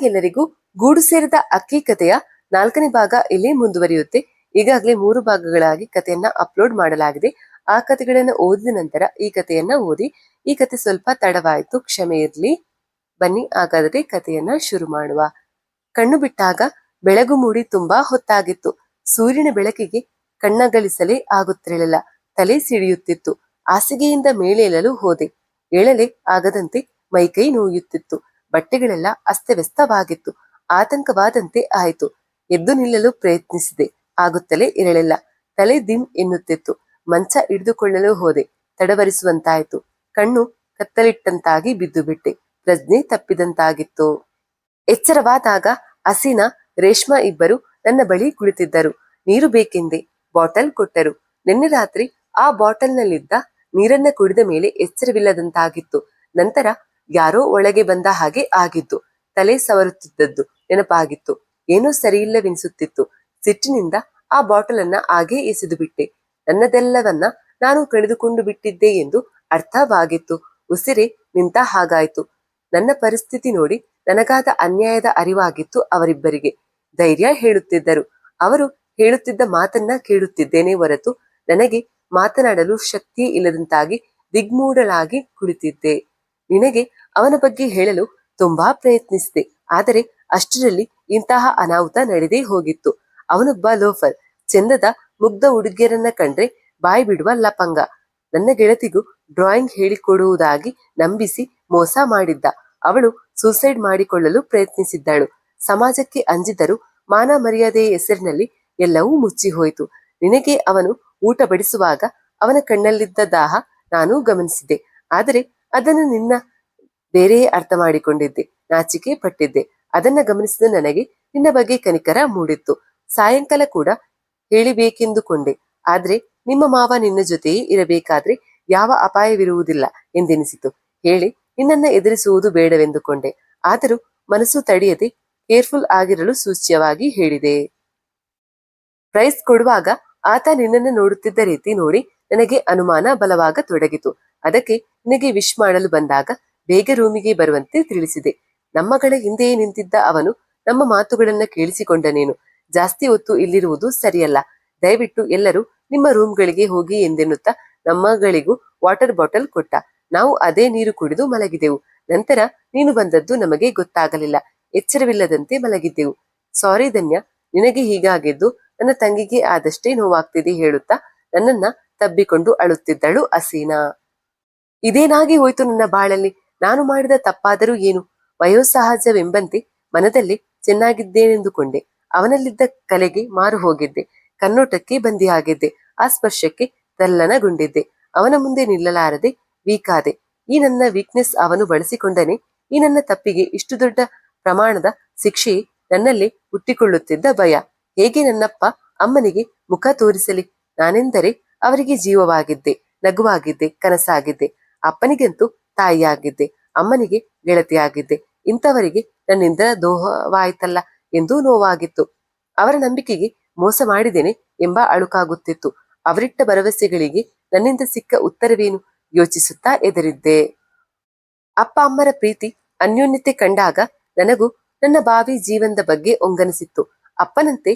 ಎಲ್ಲರಿಗೂ ಗೂಡು ಸೇರಿದ ಅಕ್ಕಿ ಕಥೆಯ 4ನೇ ಭಾಗ ಇಲ್ಲಿ ಮುಂದುವರಿಯುತ್ತೆ. ಈಗಾಗಲೇ 3 ಭಾಗಗಳಾಗಿ ಕಥೆಯನ್ನ ಅಪ್ಲೋಡ್ ಮಾಡಲಾಗಿದೆ. ಆ ಕಥೆಗಳನ್ನ ಓದಿದ ನಂತರ ಈ ಕಥೆಯನ್ನ ಓದಿ. ಈ ಕಥೆ ಸ್ವಲ್ಪ ತಡವಾಯಿತು, ಕ್ಷಮೆ ಇರ್ಲಿ. ಬನ್ನಿ ಹಾಗಾದರೆ ಕಥೆಯನ್ನ ಶುರು ಮಾಡುವ. ಕಣ್ಣು ಬಿಟ್ಟಾಗ ಬೆಳಗು ಮೂಡಿ ತುಂಬಾ ಹೊತ್ತಾಗಿತ್ತು. ಸೂರ್ಯನ ಬೆಳಕಿಗೆ ಕಣ್ಣಗಲಿಸಲೇ ಆಗುತ್ತಿರಲಿಲ್ಲ. ತಲೆ ಸಿಡಿಯುತ್ತಿತ್ತು. ಹಾಸಿಗೆಯಿಂದ ಮೇಲೇಳಲು ಹೋದೆ. ಏಳಲೆ ಆಗದಂತೆ ಮೈಕೈ ನೋಯುತ್ತಿತ್ತು. ಬಟ್ಟೆಗಳೆಲ್ಲ ಅಸ್ತವ್ಯಸ್ತವಾಗಿತ್ತು. ಆತಂಕವಾದಂತೆ ಆಯಿತು. ಎದ್ದು ನಿಲ್ಲಲು ಪ್ರಯತ್ನಿಸಿದೆ, ಆಗುತ್ತಲೇ ಇರಲಿಲ್ಲ. ತಲೆ ದಿಮ್ ಎನ್ನುತ್ತಿತ್ತು. ಮಂಚ ಹಿಡಿದುಕೊಳ್ಳಲು ಹೋದೆ. ತಡವರಿಸುವಂತಾಯಿತು. ಕಣ್ಣು ಕತ್ತಲಿಟ್ಟಂತಾಗಿ ಬಿದ್ದು ಬಿಟ್ಟೆ. ಪ್ರಜ್ಞೆ ತಪ್ಪಿದಂತಾಗಿತ್ತು. ಎಚ್ಚರವಾದಾಗ ಹಸೀನಾ, ರೇಷ್ಮಾ ಇಬ್ಬರು ನನ್ನ ಬಳಿ ಕುಳಿತಿದ್ದರು. ನೀರು ಬೇಕೆಂದೆ. ಬಾಟಲ್ ಕೊಟ್ಟರು. ನಿನ್ನೆ ರಾತ್ರಿ ಆ ಬಾಟಲ್ನಲ್ಲಿದ್ದ ನೀರನ್ನ ಕುಡಿದ ಮೇಲೆ ಎಚ್ಚರವಿಲ್ಲದಂತಾಗಿತ್ತು. ನಂತರ ಯಾರೋ ಒಳಗೆ ಬಂದ ಹಾಗೆ ಆಗಿದ್ದು. ತಲೆ ಸವರುತ್ತಿದ್ದದ್ದು ನೆನಪಾಗಿತ್ತು. ಏನೋ ಸರಿಯಿಲ್ಲವೆನಿಸುತ್ತಿತ್ತು. ಸಿಟ್ಟಿನಿಂದ ಆ ಬಾಟಲನ್ನ ಹಾಗೇ ಎಸೆದು ಬಿಟ್ಟೆ. ನನ್ನದೆಲ್ಲವನ್ನ ನಾನು ಕಳೆದುಕೊಂಡು ಬಿಟ್ಟಿದ್ದೆ ಎಂದು ಅರ್ಥವಾಗಿತ್ತು. ಉಸಿರೇ ನಿಂತ ಹಾಗಾಯ್ತು. ನನ್ನ ಪರಿಸ್ಥಿತಿ ನೋಡಿ ನನಗಾದ ಅನ್ಯಾಯದ ಅರಿವಾಗಿತ್ತು. ಅವರಿಬ್ಬರಿಗೆ ಧೈರ್ಯ ಹೇಳುತ್ತಿದ್ದರು. ಅವರು ಹೇಳುತ್ತಿದ್ದ ಮಾತನ್ನ ಕೇಳುತ್ತಿದ್ದೇನೆ ಹೊರತು ನನಗೆ ಮಾತನಾಡಲು ಶಕ್ತಿಯೇ ಇಲ್ಲದಂತಾಗಿ ದಿಗ್ಮೂಢಳಾಗಿ ಕುಳಿತಿದ್ದೆ. ನಿನಗೆ ಅವನ ಬಗ್ಗೆ ಹೇಳಲು ತುಂಬಾ ಪ್ರಯತ್ನಿಸಿದೆ. ಆದರೆ ಅಷ್ಟರಲ್ಲಿ ಇಂತಹ ಅನಾಹುತ ನಡೆದೇ ಹೋಗಿತ್ತು. ಅವನೊಬ್ಬ ಲೋಫರ್. ಚಂದದ ಮುಗ್ಧ ಹುಡುಗಿಯರನ್ನ ಕಂಡ್ರೆ ಬಾಯಿ ಬಿಡುವ ಲಪಂಗ. ನನ್ನ ಗೆಳತಿಗೂ ಡ್ರಾಯಿಂಗ್ ಹೇಳಿಕೊಡುವುದಾಗಿ ನಂಬಿಸಿ ಮೋಸ ಮಾಡಿದ್ದ. ಅವಳು ಸೂಸೈಡ್ ಮಾಡಿಕೊಳ್ಳಲು ಪ್ರಯತ್ನಿಸಿದ್ದಳು. ಸಮಾಜಕ್ಕೆ ಅಂಜಿದರೂ ಮಾನ ಮರ್ಯಾದೆಯ ಹೆಸರಿನಲ್ಲಿ ಎಲ್ಲವೂ ಮುಚ್ಚಿ ಹೋಯಿತು. ನಿನಗೆ ಅವನು ಊಟ ಬಡಿಸುವಾಗ ಅವನ ಕಣ್ಣಲ್ಲಿದ್ದ ದಾಹ ನಾನು ಗಮನಿಸಿದ್ದೆ. ಆದರೆ ಅದನ್ನು ನಿನ್ನ ಬೇರೆಯೇ ಅರ್ಥ ಮಾಡಿಕೊಂಡಿದ್ದೆ. ನಾಚಿಕೆ ಪಟ್ಟಿದ್ದೆ. ಅದನ್ನ ಗಮನಿಸಿದ ನನಗೆ ನಿನ್ನ ಬಗ್ಗೆ ಕನಿಕರ ಮೂಡಿತ್ತು. ಸಾಯಂಕಾಲ ಕೂಡ ಹೇಳಿಬೇಕೆಂದುಕೊಂಡೆ. ಆದ್ರೆ ನಿಮ್ಮ ಮಾವ ನಿನ್ನ ಜೊತೆಯೇ ಇರಬೇಕಾದ್ರೆ ಯಾವ ಅಪಾಯವಿರುವುದಿಲ್ಲ ಎಂದೆನಿಸಿತು. ಹೇಳಿ ನಿನ್ನನ್ನ ಎದುರಿಸುವುದು ಬೇಡವೆಂದುಕೊಂಡೆ. ಆದರೂ ಮನಸ್ಸು ತಡೆಯದೆ ಕೇರ್ಫುಲ್ ಆಗಿರಲು ಸೂಚ್ಯವಾಗಿ ಹೇಳಿದೆ. ಪ್ರೈಸ್ ಕೊಡುವಾಗ ಆತ ನಿನ್ನನ್ನು ನೋಡುತ್ತಿದ್ದ ರೀತಿ ನೋಡಿ ನನಗೆ ಅನುಮಾನ ಬಲವಾಗತೊಡಗಿತು. ಅದಕ್ಕೆ ನಿನಗೆ ವಿಶ್ ಮಾಡಲು ಬಂದಾಗ ಬೇಗ ರೂಮಿಗೆ ಬರುವಂತೆ ತಿಳಿಸಿದೆ. ನಮ್ಮಗಳ ಹಿಂದೆಯೇ ನಿಂತಿದ್ದ ಅವನು ನಮ್ಮ ಮಾತುಗಳನ್ನ ಕೇಳಿಸಿಕೊಂಡನೇನು. ಜಾಸ್ತಿ ಹೊತ್ತು ಇಲ್ಲಿರುವುದು ಸರಿಯಲ್ಲ. ದಯವಿಟ್ಟು ಎಲ್ಲರೂ ನಿಮ್ಮ ರೂಮ್ಗಳಿಗೆ ಹೋಗಿ ಎಂದೆನ್ನುತ್ತಾ ನಮ್ಮಗಳಿಗೂ ವಾಟರ್ ಬಾಟಲ್ ಕೊಟ್ಟ. ನಾವು ಅದೇ ನೀರು ಕುಡಿದು ಮಲಗಿದೆವು. ನಂತರ ನೀನು ಬಂದದ್ದು ನಮಗೆ ಗೊತ್ತಾಗಲಿಲ್ಲ. ಎಚ್ಚರವಿಲ್ಲದಂತೆ ಮಲಗಿದ್ದೆವು. ಸಾರಿ ಧನ್ಯ, ನಿನಗೆ ಹೀಗಾಗಿದ್ದು ನನ್ನ ತಂಗಿಗೆ ಆದಷ್ಟೇ ನೋವಾಗ್ತಿದೆ ಹೇಳುತ್ತಾ ನನ್ನನ್ನ ತಬ್ಬಿಕೊಂಡು ಅಳುತ್ತಿದ್ದಳು ಹಸೀನಾ. ಇದೇನಾಗಿ ಹೋಯ್ತು ನನ್ನ ಬಾಳಲ್ಲಿ? ನಾನು ಮಾಡಿದ ತಪ್ಪಾದರೂ ಏನು? ವಯೋಸಹಜವೆಂಬಂತೆ ಮನದಲ್ಲಿ ಚೆನ್ನಾಗಿದ್ದೇನೆಂದುಕೊಂಡೆ. ಅವನಲ್ಲಿದ್ದ ಕಲೆಗೆ ಮಾರು ಹೋಗಿದ್ದೆ. ಕನ್ನೋಟಕ್ಕೆ ಬಂದಿಯಾಗಿದ್ದೆ. ಆ ಸ್ಪರ್ಶಕ್ಕೆ ತಲ್ಲಣಗೊಂಡಿದ್ದೆ. ಅವನ ಮುಂದೆ ನಿಲ್ಲಲಾರದೆ ವೀಕಾದೆ. ಈ ನನ್ನ ವೀಕ್ನೆಸ್ ಅವನು ಬಳಸಿಕೊಂಡನೆ. ಈ ನನ್ನ ತಪ್ಪಿಗೆ ಇಷ್ಟು ದೊಡ್ಡ ಪ್ರಮಾಣದ ಶಿಕ್ಷೆಯೇ ನನ್ನಲ್ಲಿ ಹುಟ್ಟಿಕೊಳ್ಳುತ್ತಿದ್ದ ಭಯ. ಹೇಗೆ ನನ್ನಪ್ಪ ಅಮ್ಮನಿಗೆ ಮುಖ ತೋರಿಸಲಿ? ನಾನೆಂದರೆ ಅವರಿಗೆ ಜೀವವಾಗಿದ್ದೆ, ನಗುವಾಗಿದ್ದೆ, ಕನಸಾಗಿದ್ದೆ. ಅಪ್ಪನಿಗಂತೂ ತಾಯಿಯಾಗಿದ್ದೆ, ಅಮ್ಮನಿಗೆ ಗೆಳತಿಯಾಗಿದ್ದೆ. ಇಂಥವರಿಗೆ ನನ್ನಿಂದ ದೋಹವಾಯ್ತಲ್ಲ ಎಂದು ನೋವಾಗಿತ್ತು. ಅವರ ನಂಬಿಕೆಗೆ ಮೋಸ ಮಾಡಿದ್ದೇನೆ ಎಂಬ ಅಳುಕಾಗುತ್ತಿತ್ತು. ಅವರಿಟ್ಟ ಭರವಸೆಗಳಿಗೆ ನನ್ನಿಂದ ಸಿಕ್ಕ ಉತ್ತರವೇನು ಯೋಚಿಸುತ್ತಾ ಎದರಿದ್ದೆ. ಅಪ್ಪ ಅಮ್ಮರ ಪ್ರೀತಿ ಅನ್ಯೋನ್ಯತೆ ಕಂಡಾಗ ನನಗೂ ನನ್ನ ಭಾವಿ ಜೀವನದ ಬಗ್ಗೆ ಒಂಗನಿಸಿತ್ತು. ಅಪ್ಪನಂತೆ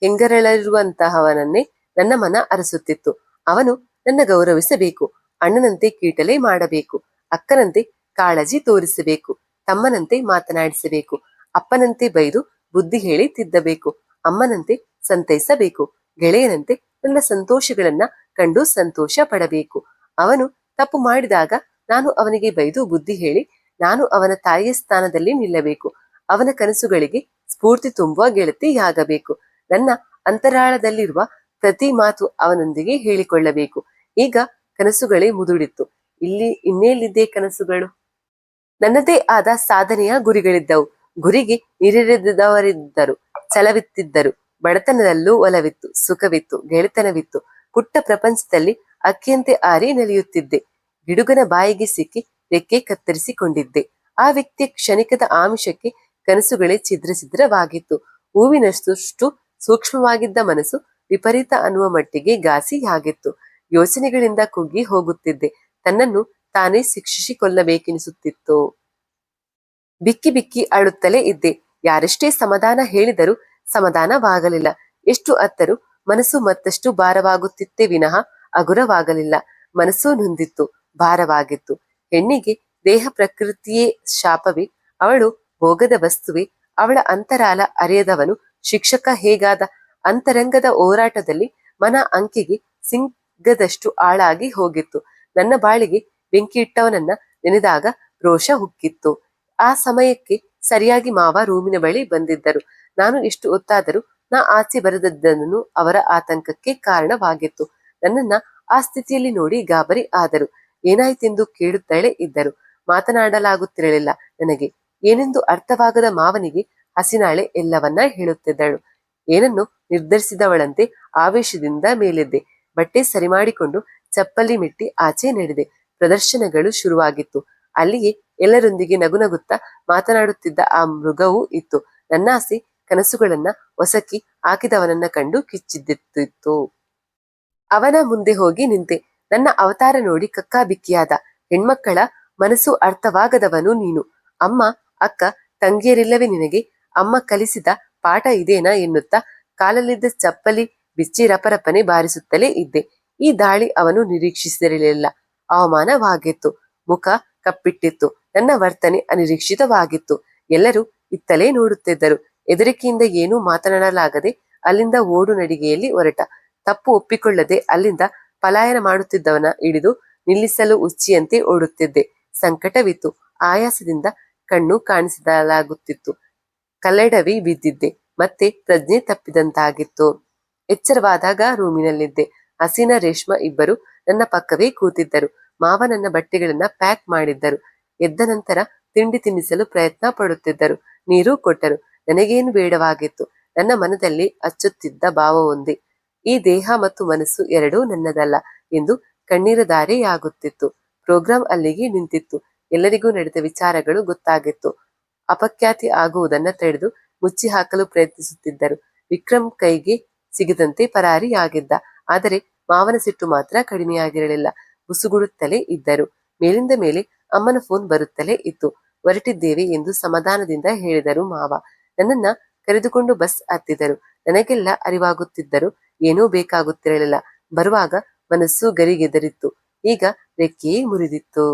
ಹೆಂಗರಳಿರುವಂತಹವನನ್ನೇ ನನ್ನ ಮನ ಅರಸುತ್ತಿತ್ತು. ಅವನು ನನ್ನ ಗೌರವಿಸಬೇಕು. ಅಣ್ಣನಂತೆ ಕೀಟಲೆ ಮಾಡಬೇಕು. ಅಕ್ಕನಂತೆ ಕಾಳಜಿ ತೋರಿಸಬೇಕು. ತಮ್ಮನಂತೆ ಮಾತನಾಡಿಸಬೇಕು. ಅಪ್ಪನಂತೆ ಬೈದು ಬುದ್ಧಿ ಹೇಳಿ ತಿದ್ದಬೇಕು. ಅಮ್ಮನಂತೆ ಸಂತೈಸಬೇಕು. ಗೆಳೆಯನಂತೆ ನನ್ನ ಸಂತೋಷಗಳನ್ನ ಕಂಡು ಸಂತೋಷ ಪಡಬೇಕು. ಅವನು ತಪ್ಪು ಮಾಡಿದಾಗ ನಾನು ಅವನಿಗೆ ಬೈದು ಬುದ್ಧಿ ಹೇಳಿ ನಾನು ಅವನ ತಾಯಿಯ ಸ್ಥಾನದಲ್ಲಿ ನಿಲ್ಲಬೇಕು. ಅವನ ಕನಸುಗಳಿಗೆ ಸ್ಫೂರ್ತಿ ತುಂಬುವ ಗೆಳತಿಯಾಗಬೇಕು. ನನ್ನ ಅಂತರಾಳದಲ್ಲಿರುವ ಪ್ರತಿ ಮಾತು ಅವನೊಂದಿಗೆ ಹೇಳಿಕೊಳ್ಳಬೇಕು. ಈಗ ಕನಸುಗಳೇ ಮುದುಡಿತ್ತು. ಇನ್ನೇಲಿದ್ದೇ ಕನಸುಗಳು? ನನ್ನದೇ ಆದ ಸಾಧನೆಯ ಗುರಿಗಳಿದ್ದವು. ಗುರಿಗೆ ನೀರೆರೆದವರಿದ್ದರು, ಛಲವಿತ್ತಿದ್ದರು. ಬಡತನದಲ್ಲೂ ಒಲವಿತ್ತು, ಸುಖವಿತ್ತು, ಗೆಳೆತನವಿತ್ತು. ಪುಟ್ಟ ಪ್ರಪಂಚದಲ್ಲಿ ಅಕ್ಕಿಯಂತೆ ಹಾರಿ ನಲಿಯುತ್ತಿದ್ದೆ. ಗಿಡುಗನ ಬಾಯಿಗೆ ಸಿಕ್ಕಿ ರೆಕ್ಕೆ ಕತ್ತರಿಸಿಕೊಂಡಿದ್ದೆ. ಆ ವ್ಯಕ್ತಿಯ ಕ್ಷಣಿಕದ ಆಮಿಷಕ್ಕೆ ಕನಸುಗಳೇ ಛಿದ್ರ ಛಿದ್ರವಾಗಿತ್ತು. ಹೂವಿನಷ್ಟು ಸೂಕ್ಷ್ಮವಾಗಿದ್ದ ಮನಸ್ಸು ವಿಪರೀತ ಅನ್ನುವ ಮಟ್ಟಿಗೆ ಘಾಸಿಯಾಗಿತ್ತು. ಯೋಚನೆಗಳಿಂದ ಕುಗ್ಗಿ ಹೋಗುತ್ತಿದ್ದೆ. ತನ್ನನ್ನು ತಾನೇ ಶಿಕ್ಷಿಸಿಕೊಳ್ಳಬೇಕೆನಿಸುತ್ತಿತ್ತು. ಬಿಕ್ಕಿ ಬಿಕ್ಕಿ ಅಳುತ್ತಲೇ ಇದ್ದೆ. ಯಾರೆಷ್ಟೇ ಸಮಾಧಾನ ಹೇಳಿದರೂ ಸಮಾಧಾನವಾಗಲಿಲ್ಲ. ಎಷ್ಟು ಅತ್ತರೂ ಮನಸ್ಸು ಮತ್ತಷ್ಟು ಭಾರವಾಗುತ್ತಿತ್ತೇ ವಿನಃ ಹಗುರವಾಗಲಿಲ್ಲ. ಮನಸ್ಸು ನೊಂದಿತ್ತು, ಭಾರವಾಗಿತ್ತು. ಹೆಣ್ಣಿಗೆ ದೇಹ ಪ್ರಕೃತಿಯೇ ಶಾಪವೇ? ಅವಳು ಭೋಗದ ವಸ್ತುವೆ? ಅವಳ ಅಂತರಾಲ ಅರಿಯದವನು ಶಿಕ್ಷಕ ಹೇಗಾದ? ಅಂತರಂಗದ ಹೋರಾಟದಲ್ಲಿ ಮನ ಅಂಕೆಗೆ ಸಿಂಗದಷ್ಟು ಆಳಾಗಿ ಹೋಗಿತ್ತು. ನನ್ನ ಬಾಳಿಗೆ ಬೆಂಕಿ ಇಟ್ಟವನನ್ನ ನೆನೆದಾಗ ರೋಷ ಹುಕ್ಕಿತ್ತು. ಆ ಸಮಯಕ್ಕೆ ಸರಿಯಾಗಿ ಮಾವ ರೂಮಿನ ಬಳಿ ಬಂದಿದ್ದರು. ನಾನು ಇಷ್ಟು ಹೊತ್ತಾದರೂ ನಾ ಆಚೆ ಬರದದ್ದನ್ನು ಅವರ ಆತಂಕಕ್ಕೆ ಕಾರಣವಾಗಿತ್ತು. ನನ್ನನ್ನ ಆ ಸ್ಥಿತಿಯಲ್ಲಿ ನೋಡಿ ಗಾಬರಿ ಆದರು. ಏನಾಯ್ತೆಂದು ಕೇಳುತ್ತಲೇ ಇದ್ದರು. ಮಾತನಾಡಲಾಗುತ್ತಿರಲಿಲ್ಲ ನನಗೆ. ಏನೆಂದು ಅರ್ಥವಾಗದ ಮಾವನಿಗೆ ಹಸಿನಾಳೆ ಎಲ್ಲವನ್ನ ಹೇಳುತ್ತಿದ್ದಳು. ಏನನ್ನು ನಿರ್ಧರಿಸಿದವಳಂತೆ ಆವೇಶದಿಂದ ಮೇಲೆದ್ದೆ. ಬಟ್ಟೆ ಸರಿ ಮಾಡಿಕೊಂಡು ಚಪ್ಪಲಿ ಮೆಟ್ಟಿ ಆಚೆ ನಡೆದೆ. ಪ್ರದರ್ಶನಗಳು ಶುರುವಾಗಿತ್ತು. ಅಲ್ಲಿಯೇ ಎಲ್ಲರೊಂದಿಗೆ ನಗುನಗುತ್ತಾ ಮಾತನಾಡುತ್ತಿದ್ದ ಆ ಮೃಗವೂ ಇತ್ತು. ನನ್ನಾಸೆ ಕನಸುಗಳನ್ನ ಹೊಸಕಿ ಹಾಕಿದವನನ್ನ ಕಂಡು ಕಿಚ್ಚಿದ್ದಿತ್ತು. ಅವನ ಮುಂದೆ ಹೋಗಿ ನಿಂತೆ. ನನ್ನ ಅವತಾರ ನೋಡಿ ಕಕ್ಕಾಬಿಕ್ಕಿಯಾದ. ಹೆಣ್ಮಕ್ಕಳ ಮನಸ್ಸು ಅರ್ಥವಾಗದವನು ನೀನು. ಅಮ್ಮ, ಅಕ್ಕ, ತಂಗಿಯರಿಲ್ಲವೇ ನಿನಗೆ? ಅಮ್ಮ ಕಲಿಸಿದ ಪಾಠ ಇದೇನಾ ಎನ್ನುತ್ತಾ ಕಾಲಲ್ಲಿದ್ದ ಚಪ್ಪಲಿ ಬಿಚ್ಚಿ ರಪರಪನೆ ಬಾರಿಸುತ್ತಲೇ ಇದ್ದೆ. ಈ ದಾಳಿ ಅವನು ನಿರೀಕ್ಷಿಸಿರಲಿಲ್ಲ. ಅವಮಾನವಾಗಿತ್ತು. ಮುಖ ಕಪ್ಪಿಟ್ಟಿತ್ತು. ನನ್ನ ವರ್ತನೆ ಅನಿರೀಕ್ಷಿತವಾಗಿತ್ತು. ಎಲ್ಲರೂ ಇತ್ತಲೇ ನೋಡುತ್ತಿದ್ದರು. ಹೆದರಿಕೆಯಿಂದ ಏನೂ ಮಾತನಾಡಲಾಗದೆ ಅಲ್ಲಿಂದ ಓಡು ನಡಿಗೆಯಲ್ಲಿ ಹೊರಟ. ತಪ್ಪು ಒಪ್ಪಿಕೊಳ್ಳದೆ ಅಲ್ಲಿಂದ ಪಲಾಯನ ಮಾಡುತ್ತಿದ್ದವನ ಹಿಡಿದು ನಿಲ್ಲಿಸಲು ಉಚ್ಚಿಯಂತೆ ಓಡುತ್ತಿದ್ದೆ. ಸಂಕಟವಿತ್ತು. ಆಯಾಸದಿಂದ ಕಣ್ಣು ಕಾಣಿಸಲಾಗುತ್ತಿತ್ತು. ಕಲ್ಲಡವಿ ಬಿದ್ದಿದ್ದೆ. ಮತ್ತೆ ಪ್ರಜ್ಞೆ ತಪ್ಪಿದಂತಾಗಿತ್ತು. ಎಚ್ಚರವಾದಾಗ ರೂಮಿನಲ್ಲಿದ್ದೆ. ಹಸೀನಾ, ರೇಷ್ಮಾ ಇಬ್ಬರು ನನ್ನ ಪಕ್ಕವೇ ಕೂತಿದ್ದರು. ಮಾವ ನನ್ನ ಬಟ್ಟೆಗಳನ್ನ ಪ್ಯಾಕ್ ಮಾಡಿದ್ದರು. ಎದ್ದ ನಂತರ ತಿಂಡಿ ತಿನ್ನಿಸಲು ಪ್ರಯತ್ನ ಪಡುತ್ತಿದ್ದರು. ನೀರು ಕೊಟ್ಟರು. ನನಗೇನು ಬೇಡವಾಗಿತ್ತು. ನನ್ನ ಮನದಲ್ಲಿ ಅಚ್ಚುತ್ತಿದ್ದ ಭಾವ ಒಂದೇ. ಈ ದೇಹ ಮತ್ತು ಮನಸ್ಸು ಎರಡೂ ನನ್ನದಲ್ಲ ಎಂದು ಕಣ್ಣೀರ ಧಾರೆಯಾಗುತ್ತಿತ್ತು. ಪ್ರೋಗ್ರಾಂ ಅಲ್ಲಿಗೆ ನಿಂತಿತ್ತು. ಎಲ್ಲರಿಗೂ ನಡೆದ ವಿಚಾರಗಳು ಗೊತ್ತಾಗಿತ್ತು. ಅಪಖ್ಯಾತಿ ಆಗುವುದನ್ನ ತಡೆದು ಮುಚ್ಚಿ ಹಾಕಲು ಪ್ರಯತ್ನಿಸುತ್ತಿದ್ದರು. ವಿಕ್ರಮ್ ಕೈಗೆ ಸಿಗದಂತೆ ಪರಾರಿಯಾಗಿದ್ದ. ಆದರೆ ಮಾವನ ಸಿಟ್ಟು ಮಾತ್ರ ಕಡಿಮೆಯಾಗಿರಲಿಲ್ಲ. ಬುಸುಗುಡುತ್ತಲೇ ಇದ್ದರು. ಮೇಲಿಂದ ಮೇಲೆ ಅಮ್ಮನ ಫೋನ್ ಬರುತ್ತಲೇ ಇತ್ತು. ಹೊರಟಿದ್ದೇವೆ ಎಂದು ಸಮಾಧಾನದಿಂದ ಹೇಳಿದರು ಮಾವ. ನನ್ನನ್ನ ಕರೆದುಕೊಂಡು ಬಸ್ ಹತ್ತಿದರು. ನನಗೆಲ್ಲ ಅರಿವಾಗುತ್ತಿದ್ದರು. ಏನೂ ಬೇಕಾಗುತ್ತಿರಲಿಲ್ಲ. ಬರುವಾಗ ಮನಸ್ಸು ಗರಿಗೆದರಿತ್ತು. ಈಗ ರೆಕ್ಕೆಯೇ ಮುರಿದಿತ್ತು.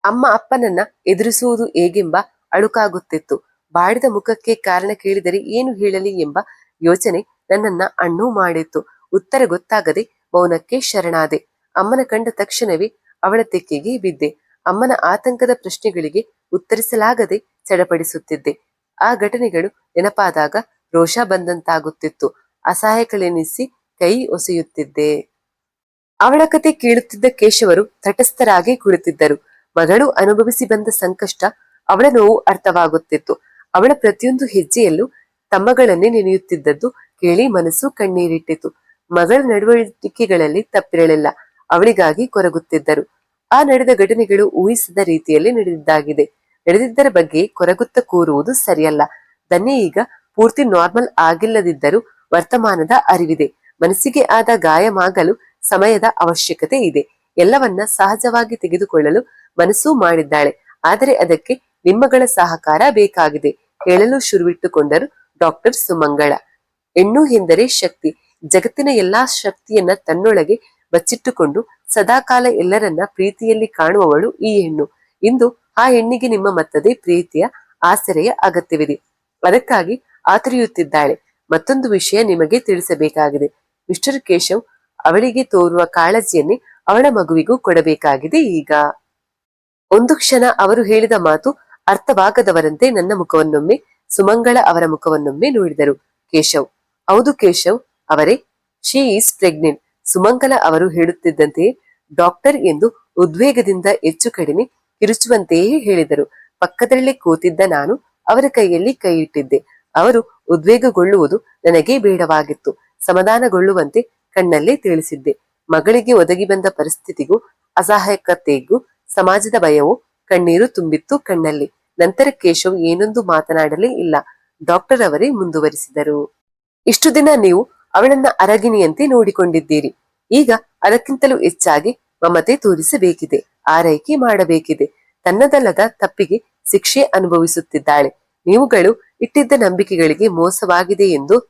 ಅಮ್ಮ ಅಪ್ಪನನ್ನ ಎದುರಿಸುವುದು ಹೇಗೆಂಬ ಅಳುಕಾಗುತ್ತಿತ್ತು. ಬಾಡಿದ ಮುಖಕ್ಕೆ ಕಾರಣ ಕೇಳಿದರೆ ಏನು ಹೇಳಲಿ ಎಂಬ ಯೋಚನೆ ನನ್ನನ್ನ ಅಣ್ಣು ಮಾಡಿತ್ತು. ಉತ್ತರ ಗೊತ್ತಾಗದೆ ಮೌನಕ್ಕೆ ಶರಣಾದೆ. ಅಮ್ಮನ ಕಂಡ ತಕ್ಷಣವೇ ಅವಳ ತೆಕ್ಕೆಗೆ ಬಿದ್ದೆ. ಅಮ್ಮನ ಆತಂಕದ ಪ್ರಶ್ನೆಗಳಿಗೆ ಉತ್ತರಿಸಲಾಗದೆ ಚಡಪಡಿಸುತ್ತಿದ್ದೆ. ಆ ಘಟನೆಗಳು ನೆನಪಾದಾಗ ರೋಷ ಬಂದಂತಾಗುತ್ತಿತ್ತು. ಅಸಹಾಯಕಳೆನಿಸಿ ಕೈ ಒಸೆಯುತ್ತಿದ್ದೆ. ಅವಳ ಕತೆ ಕೇಳುತ್ತಿದ್ದ ಕೇಶವರು ತಟಸ್ಥರಾಗಿ ಕುಳಿತಿದ್ದರು. ಮಗಳು ಅನುಭವಿಸಿ ಬಂದ ಸಂಕಷ್ಟ, ಅವಳ ನೋವು ಅರ್ಥವಾಗುತ್ತಿತ್ತು. ಅವಳ ಪ್ರತಿಯೊಂದು ಹೆಜ್ಜೆಯಲ್ಲೂ ತಮ್ಮಗಳನ್ನೇ ನೆನೆಯುತ್ತಿದ್ದದ್ದು ಕೇಳಿ ಮನಸ್ಸು ಕಣ್ಣೀರಿಟ್ಟಿತು. ಮಗಳ ನಡವಳಿಕೆಗಳಲ್ಲಿ ತಪ್ಪಿರಲಿಲ್ಲ. ಅವಳಿಗಾಗಿ ಕೊರಗುತ್ತಿದ್ದರು. ಆ ನಡೆದ ಘಟನೆಗಳು ಊಹಿಸದ ರೀತಿಯಲ್ಲಿ ನಡೆದಿದ್ದರ ಬಗ್ಗೆ ಕೊರಗುತ್ತ ಕೂರುವುದು ಸರಿಯಲ್ಲ. ದನ್ನೆ ಈಗ ಪೂರ್ತಿ ನಾರ್ಮಲ್ ಆಗಿಲ್ಲದಿದ್ದರೂ ವರ್ತಮಾನದ ಅರಿವಿದೆ. ಮನಸ್ಸಿಗೆ ಆದ ಗಾಯಮಾಗಲು ಸಮಯದ ಅವಶ್ಯಕತೆ ಇದೆ. ಎಲ್ಲವನ್ನ ಸಹಜವಾಗಿ ತೆಗೆದುಕೊಳ್ಳಲು ಮನಸ್ಸು ಮಾಡಿದ್ದಾಳೆ. ಆದರೆ ಅದಕ್ಕೆ ನಿಮ್ಮಗಳ ಸಹಕಾರ ಬೇಕಾಗಿದೆ ಹೇಳಲು ಶುರುವಿಟ್ಟುಕೊಂಡರು ಡಾಕ್ಟರ್ ಸುಮಂಗಳ. ಹೆಣ್ಣು ಎಂದರೆ ಶಕ್ತಿ. ಜಗತ್ತಿನ ಎಲ್ಲಾ ಶಕ್ತಿಯನ್ನ ತನ್ನೊಳಗೆ ಬಚ್ಚಿಟ್ಟುಕೊಂಡು ಸದಾಕಾಲ ಎಲ್ಲರನ್ನ ಪ್ರೀತಿಯಲ್ಲಿ ಕಾಣುವವಳು ಈ ಹೆಣ್ಣು. ಇಂದು ಆ ಹೆಣ್ಣಿಗೆ ನಿಮ್ಮ ಮತ್ತದೇ ಪ್ರೀತಿಯ ಆಸರೆಯ ಅಗತ್ಯವಿದೆ. ಅದಕ್ಕಾಗಿ ಆತುರಿಯುತ್ತಿದ್ದಾಳೆ. ಮತ್ತೊಂದು ವಿಷಯ ನಿಮಗೆ ತಿಳಿಸಬೇಕಾಗಿದೆ. ಮಿಸ್ಟರ್ ಕೇಶವ್ ಅವಳಿಗೆ ತೋರುವ ಕಾಳಜಿಯನ್ನೇ ಅವಳ ಮಗುವಿಗೂ ಕೊಡಬೇಕಾಗಿದೆ. ಈಗ ಒಂದು ಕ್ಷಣ ಅವರು ಹೇಳಿದ ಮಾತು ಅರ್ಥವಾಗದವರಂತೆ ನನ್ನ ಮುಖವನ್ನೊಮ್ಮೆ, ಸುಮಂಗಳ ಅವರ ಮುಖವನ್ನೊಮ್ಮೆ ನೋಡಿದರು. ಕೇಶವ್: ಹೌದು ಕೇಶವ್ ಅವರೇ, ಶಿ ಈಸ್ ಪ್ರೆಗ್ನೆಂಟ್. ಸುಮಂಗಲ ಅವರು ಹೇಳುತ್ತಿದ್ದಂತೆಯೇ ಡಾಕ್ಟರ್ ಎಂದು ಉದ್ವೇಗದಿಂದ ಹೆಚ್ಚು ಕಡಿಮೆ ಕಿರುಚುವಂತೆಯೇ ಹೇಳಿದರು. ಪಕ್ಕದಲ್ಲೇ ಕೂತಿದ್ದ ನಾನು ಅವರ ಕೈಯಲ್ಲಿ ಕೈ ಇಟ್ಟಿದ್ದೆ. ಅವರು ಉದ್ವೇಗಗೊಳ್ಳುವುದು ನನಗೆ ಬೇಡವಾಗಿತ್ತು. ಸಮಾಧಾನಗೊಳ್ಳುವಂತೆ ಕಣ್ಣಲ್ಲೇ ತಿಳಿಸಿದ್ದೆ. ಮಗಳಿಗೆ ಒದಗಿ ಬಂದ ಪರಿಸ್ಥಿತಿಗೂ ಅಸಹಾಯಕತೆಗೂ ಸಮಾಜದ ಭಯವೂ ಕಣ್ಣೀರು ತುಂಬಿತ್ತು ಕಣ್ಣಲ್ಲಿ. ನಂತರ ಕೇಶವ್ ಏನೊಂದು ಮಾತನಾಡಲೇ ಇಲ್ಲ. ಡಾಕ್ಟರ್ ಅವರೇ ಮುಂದುವರಿಸಿದರು. ಇಷ್ಟು ದಿನ ನೀವು ಅವಳನ್ನ ಅರಗಿಣಿಯಂತೆ ನೋಡಿಕೊಂಡಿದ್ದೀರಿ. ಈಗ ಅದಕ್ಕಿಂತಲೂ ಹೆಚ್ಚಾಗಿ ಮಮತೆ ತೋರಿಸಬೇಕಿದೆ, ಆರೈಕೆ ಮಾಡಬೇಕಿದೆ. ತನ್ನದಲ್ಲದ ತಪ್ಪಿಗೆ ಶಿಕ್ಷೆ ಅನುಭವಿಸುತ್ತಿದ್ದಾಳೆ. ನೀವುಗಳು ಇಟ್ಟಿದ್ದ ನಂಬಿಕೆಗಳಿಗೆ ಮೋಸವಾಗಿದೆ ಎಂದು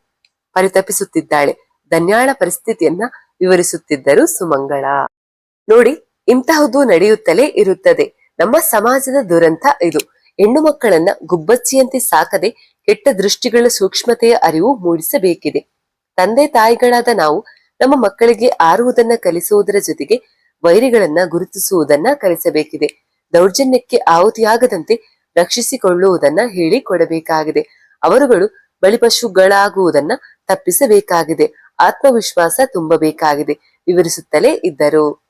ಪರಿತಪಿಸುತ್ತಿದ್ದಾಳೆ. ಧನ್ಯಾಳ ಪರಿಸ್ಥಿತಿಯನ್ನ ವಿವರಿಸುತ್ತಿದ್ದರು ಸುಮಂಗಳ. ನೋಡಿ, ಇಂತಹದ್ದು ನಡೆಯುತ್ತಲೇ ಇರುತ್ತದೆ. ನಮ್ಮ ಸಮಾಜದ ದುರಂತ ಇದು. ಹೆಣ್ಣು ಮಕ್ಕಳನ್ನ ಗುಬ್ಬಚ್ಚಿಯಂತೆ ಸಾಕದೆ ಕೆಟ್ಟ ದೃಷ್ಟಿಗಳ ಸೂಕ್ಷ್ಮತೆಯ ಅರಿವು ಮೂಡಿಸಬೇಕಿದೆ. ತಂದೆ ತಾಯಿಗಳಾದ ನಾವು ನಮ್ಮ ಮಕ್ಕಳಿಗೆ ಆರುವುದನ್ನ ಕಲಿಸುವುದರ ಜೊತೆಗೆ ವೈರಿಗಳನ್ನ ಗುರುತಿಸುವುದನ್ನ ಕಲಿಸಬೇಕಿದೆ. ದೌರ್ಜನ್ಯಕ್ಕೆ ಆಹುತಿಯಾಗದಂತೆ ರಕ್ಷಿಸಿಕೊಳ್ಳುವುದನ್ನ ಹೇಳಿಕೊಡಬೇಕಾಗಿದೆ. ಅವರುಗಳು ಬಲಿಪಶುಗಳಾಗುವುದನ್ನ ತಪ್ಪಿಸಬೇಕಾಗಿದೆ. ಆತ್ಮವಿಶ್ವಾಸ ತುಂಬಬೇಕಾಗಿದೆ ವಿವರಿಸುತ್ತಲೇ ಇದ್ದರು.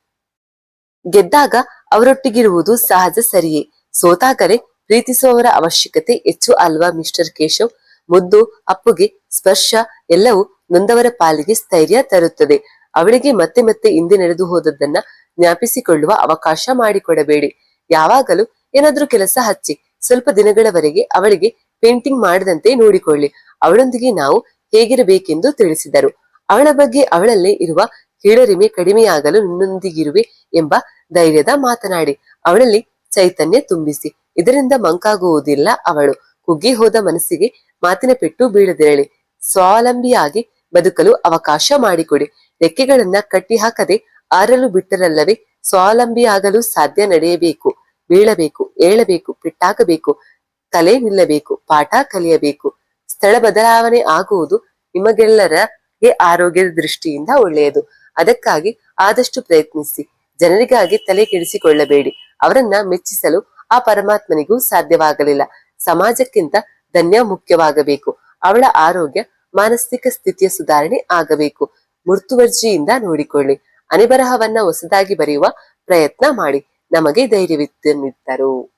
ಗೆದ್ದಾಗ ಅವರೊಟ್ಟಿಗಿರುವುದು ಸಹಜ ಸರಿಯೇ, ಸೋತಾಗಲೇ ಪ್ರೀತಿಸುವವರ ಅವಶ್ಯಕತೆ ಹೆಚ್ಚು ಅಲ್ವಾ ಮಿಸ್ಟರ್ ಕೇಶವ್? ಮುದ್ದು, ಅಪ್ಪುಗೆ ಸ್ಪರ್ಶ ಎಲ್ಲವೂ ನೊಂದವರ ಪಾಲಿಗೆ ಸ್ಥೈರ್ಯ ತರುತ್ತದೆ. ಅವಳಿಗೆ ಮತ್ತೆ ಮತ್ತೆ ಹಿಂದೆ ನಡೆದು ಹೋದದ್ದನ್ನ ಜ್ಞಾಪಿಸಿಕೊಳ್ಳುವ ಅವಕಾಶ ಮಾಡಿಕೊಡಬೇಡಿ. ಯಾವಾಗಲೂ ಏನಾದ್ರೂ ಕೆಲಸ ಹಚ್ಚಿ ಸ್ವಲ್ಪ ದಿನಗಳವರೆಗೆ ಅವಳಿಗೆ ಪೇಂಟಿಂಗ್ ಮಾಡದಂತೆ ನೋಡಿಕೊಳ್ಳಿ. ಅವಳೊಂದಿಗೆ ನಾವು ಹೇಗಿರಬೇಕೆಂದು ತಿಳಿಸಿದರು. ಅವಳ ಬಗ್ಗೆ ಅವಳಲ್ಲೇ ಇರುವ ಕೀಳರಿಮೆ ಕಡಿಮೆಯಾಗಲು ನಿನ್ನೊಂದಿಗಿರುವೆ ಎಂಬ ಧೈರ್ಯದ ಮಾತನಾಡಿ ಅವಳಲ್ಲಿ ಚೈತನ್ಯ ತುಂಬಿಸಿ. ಇದರಿಂದ ಮಂಕಾಗುವುದಿಲ್ಲ ಅವಳು. ಕುಗ್ಗಿ ಹೋದ ಮನಸ್ಸಿಗೆ ಮಾತಿನ ಪೆಟ್ಟು ಬೀಳದಿರಲಿ. ಸ್ವಾವಲಂಬಿಯಾಗಿ ಬದುಕಲು ಅವಕಾಶ ಮಾಡಿಕೊಡಿ. ರೆಕ್ಕೆಗಳನ್ನ ಕಟ್ಟಿ ಹಾಕದೆ ಆರಲು ಬಿಟ್ಟರಲ್ಲವೇ ಸ್ವಾವಲಂಬಿಯಾಗಲು ಸಾಧ್ಯ. ನಡೆಯಬೇಕು, ಬೀಳಬೇಕು, ಏಳಬೇಕು, ಪೆಟ್ಟಾಗಬೇಕು, ಕಲೆ ನಿಲ್ಲಬೇಕು, ಪಾಠ ಕಲಿಯಬೇಕು. ಸ್ಥಳ ಬದಲಾವಣೆ ಆಗುವುದು ನಿಮಗೆಲ್ಲರಿಗೆ ಆರೋಗ್ಯದ ದೃಷ್ಟಿಯಿಂದ ಒಳ್ಳೆಯದು. ಅದಕ್ಕಾಗಿ ಆದಷ್ಟು ಪ್ರಯತ್ನಿಸಿ. ಜನರಿಗಾಗಿ ತಲೆ ಕೆಡಿಸಿಕೊಳ್ಳಬೇಡಿ. ಅವರನ್ನ ಮೆಚ್ಚಿಸಲು ಆ ಪರಮಾತ್ಮನಿಗೂ ಸಾಧ್ಯವಾಗಲಿಲ್ಲ. ಸಮಾಜಕ್ಕಿಂತ ಧನ್ಯ ಮುಖ್ಯವಾಗಬೇಕು. ಅವಳ ಆರೋಗ್ಯ, ಮಾನಸಿಕ ಸ್ಥಿತಿಯ ಸುಧಾರಣೆ ಆಗಬೇಕು. ಮುರ್ತುವರ್ಜಿಯಿಂದ ನೋಡಿಕೊಳ್ಳಿ. ಅನಿಬರಹವನ್ನ ಹೊಸದಾಗಿ ಬರೆಯುವ ಪ್ರಯತ್ನ ಮಾಡಿ. ನಮಗೆ ಧೈರ್ಯವಿತ್ತರು.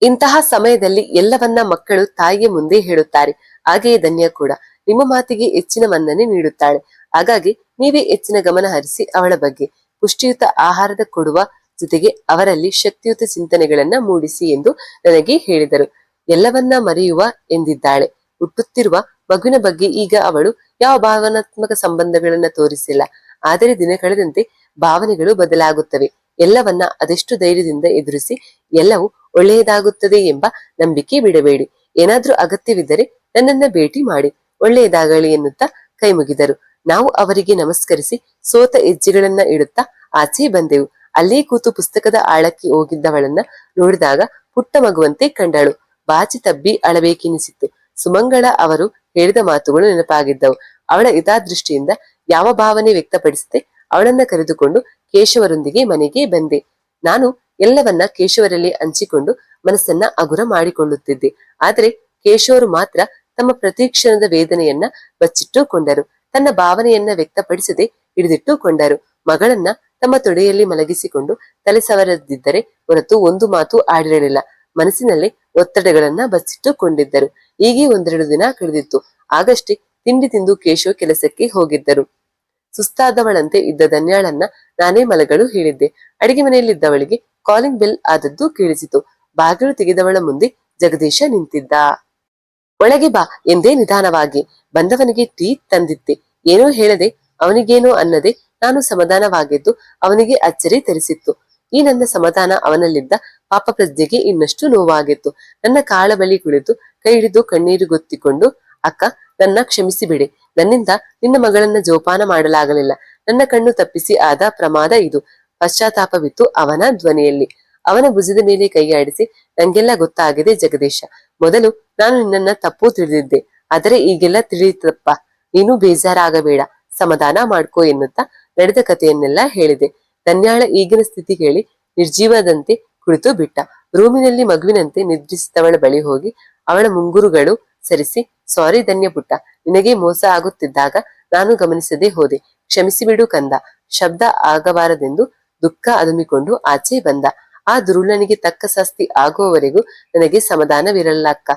ಇಂತಹ ಸಮಯದಲ್ಲಿ ಎಲ್ಲವನ್ನ ಮಕ್ಕಳು ತಾಯಿಯ ಮುಂದೆ ಹೇಳುತ್ತಾರೆ. ಹಾಗೆಯೇ ಧನ್ಯ ಕೂಡ ನಿಮ್ಮ ಮಾತಿಗೆ ಹೆಚ್ಚಿನ ಮನ್ನಣೆ ನೀಡುತ್ತಾಳೆ. ಹಾಗಾಗಿ ನೀವೇ ಹೆಚ್ಚಿನ ಗಮನ ಹರಿಸಿ ಅವಳ ಬಗ್ಗೆ ಪುಷ್ಟಿಯುತ ಆಹಾರದ ಕೊಡುವ ಜೊತೆಗೆ ಅವರಲ್ಲಿ ಶಕ್ತಿಯುತ ಚಿಂತನೆಗಳನ್ನ ಮೂಡಿಸಿ ಎಂದು ನನಗೆ ಹೇಳಿದರು. ಎಲ್ಲವನ್ನ ಮರೆಯುವ ಎಂದಿದ್ದಾಳೆ. ಹುಟ್ಟುತ್ತಿರುವ ಮಗುವಿನ ಬಗ್ಗೆ ಈಗ ಅವಳು ಯಾವ ಭಾವನಾತ್ಮಕ ಸಂಬಂಧಗಳನ್ನ ತೋರಿಸಿಲ್ಲ. ಆದರೆ ದಿನ ಕಳೆದಂತೆ ಭಾವನೆಗಳು ಬದಲಾಗುತ್ತವೆ. ಎಲ್ಲವನ್ನ ಅದೆಷ್ಟು ಧೈರ್ಯದಿಂದ ಎದುರಿಸಿ ಎಲ್ಲವೂ ಒಳ್ಳೆಯದಾಗುತ್ತದೆ ಎಂಬ ನಂಬಿಕೆ ಬಿಡಬೇಡಿ. ಏನಾದ್ರೂ ಅಗತ್ಯವಿದ್ದರೆ ನನ್ನನ್ನ ಭೇಟಿ ಮಾಡಿ. ಒಳ್ಳೆಯದಾಗಲಿ ಎನ್ನುತ್ತಾ ಕೈ ಮುಗಿದರು. ನಾವು ಅವರಿಗೆ ನಮಸ್ಕರಿಸಿ ಸೋತ ಹೆಜ್ಜೆಗಳನ್ನ ಇಡುತ್ತಾ ಆಚೆ ಬಂದೆವು. ಅಲ್ಲೇ ಕೂತು ಪುಸ್ತಕದ ಆಳಕ್ಕೆ ಹೋಗಿದ್ದವಳನ್ನ ನೋಡಿದಾಗ ಪುಟ್ಟ ಮಗುವಂತೆ ಕಂಡಳು. ಬಾಚಿ ತಬ್ಬಿ ಅಳಬೇಕೆನಿಸಿತ್ತು. ಸುಮಂಗಳ ಅವರು ಹೇಳಿದ ಮಾತುಗಳು ನೆನಪಾಗಿದ್ದವು. ಅವಳ ಹಿತದೃಷ್ಟಿಯಿಂದ ಯಾವ ಭಾವನೆ ವ್ಯಕ್ತಪಡಿಸದೆ ಅವಳನ್ನ ಕರೆದುಕೊಂಡು ಕೇಶವರೊಂದಿಗೆ ಮನೆಗೆ ಬಂದೆ. ನಾನು ಎಲ್ಲವನ್ನ ಕೇಶವರಲ್ಲಿ ಹಂಚಿಕೊಂಡು ಮನಸ್ಸನ್ನ ಹಗುರ ಮಾಡಿಕೊಳ್ಳುತ್ತಿದ್ದೆ. ಆದರೆ ಕೇಶವರು ಮಾತ್ರ ತಮ್ಮ ಪ್ರತಿಕ್ಷಣದ ವೇದನೆಯನ್ನ ಬಚ್ಚಿಟ್ಟುಕೊಂಡರು. ತನ್ನ ಭಾವನೆಯನ್ನ ವ್ಯಕ್ತಪಡಿಸದೆ ಹಿಡಿದಿಟ್ಟುಕೊಂಡರು. ಮಗಳನ್ನ ತಮ್ಮ ತೊಡೆಯಲ್ಲಿ ಮಲಗಿಸಿಕೊಂಡು ತಲೆ ಸವರದಿದ್ದರೆ ಹೊರತು ಒಂದು ಮಾತು ಆಡಿರಲಿಲ್ಲ. ಮನಸ್ಸಿನಲ್ಲಿ ಒತ್ತಡಗಳನ್ನ ಬಚ್ಚಿಟ್ಟುಕೊಂಡಿದ್ದರು. ಹೀಗೆ ಒಂದೆರಡು ದಿನ ಕಳೆದಿತ್ತು. ಆಗಷ್ಟೇ ತಿಂಡಿ ತಿಂದು ಕೇಶವ್ ಕೆಲಸಕ್ಕೆ ಹೋಗಿದ್ದರು. ಸುಸ್ತಾದವಳಂತೆ ಇದ್ದ ಧನ್ಯಾಳನ್ನ ನಾನೇ ಮಲಗಲು ಹೇಳಿದ್ದೆ. ಅಡಿಗೆ ಮನೆಯಲ್ಲಿದ್ದವಳಿಗೆ ಕಾಲಿಂಗ್ ಬೆಲ್ ಆದದ್ದು ಕೇಳಿಸಿತು. ಬಾಗಿಲು ತೆಗೆದವಳ ಮುಂದೆ ಜಗದೀಶ ನಿಂತಿದ್ದ. ಒಳಗೆ ಬಾ ಎಂದೇ ನಿಧಾನವಾಗಿ. ಬಂದವನಿಗೆ ಟೀ ತಂದಿದ್ದೆ. ಏನೋ ಹೇಳದೆ ಅವನಿಗೇನೋ ಅನ್ನದೆ ನಾನು ಸಮಾಧಾನವಾಗಿದ್ದು ಅವನಿಗೆ ಅಚ್ಚರಿ ತರಿಸಿತ್ತು. ಈ ನನ್ನ ಸಮಾಧಾನ ಅವನಲ್ಲಿದ್ದ ಪಾಪ ಪ್ರಜ್ಞೆಗೆ ಇನ್ನಷ್ಟು ನೋವಾಗಿತ್ತು. ನನ್ನ ಕಾಳ ಬಳಿ ಕುಳಿತು ಕೈ ಹಿಡಿದು ಕಣ್ಣೀರು ಗೊತ್ತಿಕೊಂಡು, ಅಕ್ಕ, ನನ್ನ ಕ್ಷಮಿಸಿಬಿಡೆ. ನನ್ನಿಂದ ನಿನ್ನ ಮಗಳನ್ನ ಜೋಪಾನ ಮಾಡಲಾಗಲಿಲ್ಲ. ನನ್ನ ಕಣ್ಣು ತಪ್ಪಿಸಿ ಆದ ಪ್ರಮಾದ ಇದು. ಪಶ್ಚಾತ್ತಾಪವಿತ್ತು ಅವನ ಧ್ವನಿಯಲ್ಲಿ. ಅವನ ಭುಜದ ಮೇಲೆ ಕೈ ಆಡಿಸಿ, ನಂಗೆಲ್ಲ ಗೊತ್ತಾಗಿದೆ ಜಗದೀಶ. ಮೊದಲು ನಾನು ನಿನ್ನನ್ನ ತಪ್ಪು ತಿಳಿದಿದ್ದೆ. ಆದರೆ ಈಗೆಲ್ಲ ತಿಳಿಯಿತಪ್ಪ. ನೀನು ಬೇಜಾರಾಗಬೇಡ, ಸಮಾಧಾನ ಮಾಡ್ಕೋ ಎನ್ನುತ್ತಾ ನಡೆದ ಕಥೆಯನ್ನೆಲ್ಲ ಹೇಳಿದೆ. ಧನ್ಯಾಳ ಈಗಿನ ಸ್ಥಿತಿ ಕೇಳಿ ನಿರ್ಜೀವದಂತೆ ಕುಳಿತು ಬಿಟ್ಟ. ರೂಮಿನಲ್ಲಿ ಮಗುವಿನಂತೆ ನಿದ್ರಿಸಿದವಳ ಬಳಿ ಹೋಗಿ ಅವಳ ಮುಂಗುರುಗಳು ಸರಿಸಿ, ಸಾರಿ ಧನ್ಯ ಪುಟ್ಟ, ನಿನಗೆ ಮೋಸ ಆಗುತ್ತಿದ್ದಾಗ ನಾನು ಗಮನಿಸದೆ ಹೋದೆ. ಕ್ಷಮಿಸಿಬಿಡು ಕಂದ. ಶಬ್ದ ಆಗಬಾರದೆಂದು ದುಃಖ ಅದುಮಿಕೊಂಡು ಆಚೆ ಬಂದ. ಆ ದುರುಳನಿಗೆ ತಕ್ಕ ಶಾಸ್ತಿ ಆಗುವವರೆಗೂ ನನಗೆ ಸಮಾಧಾನವಿರಲ್ಲಕ್ಕ.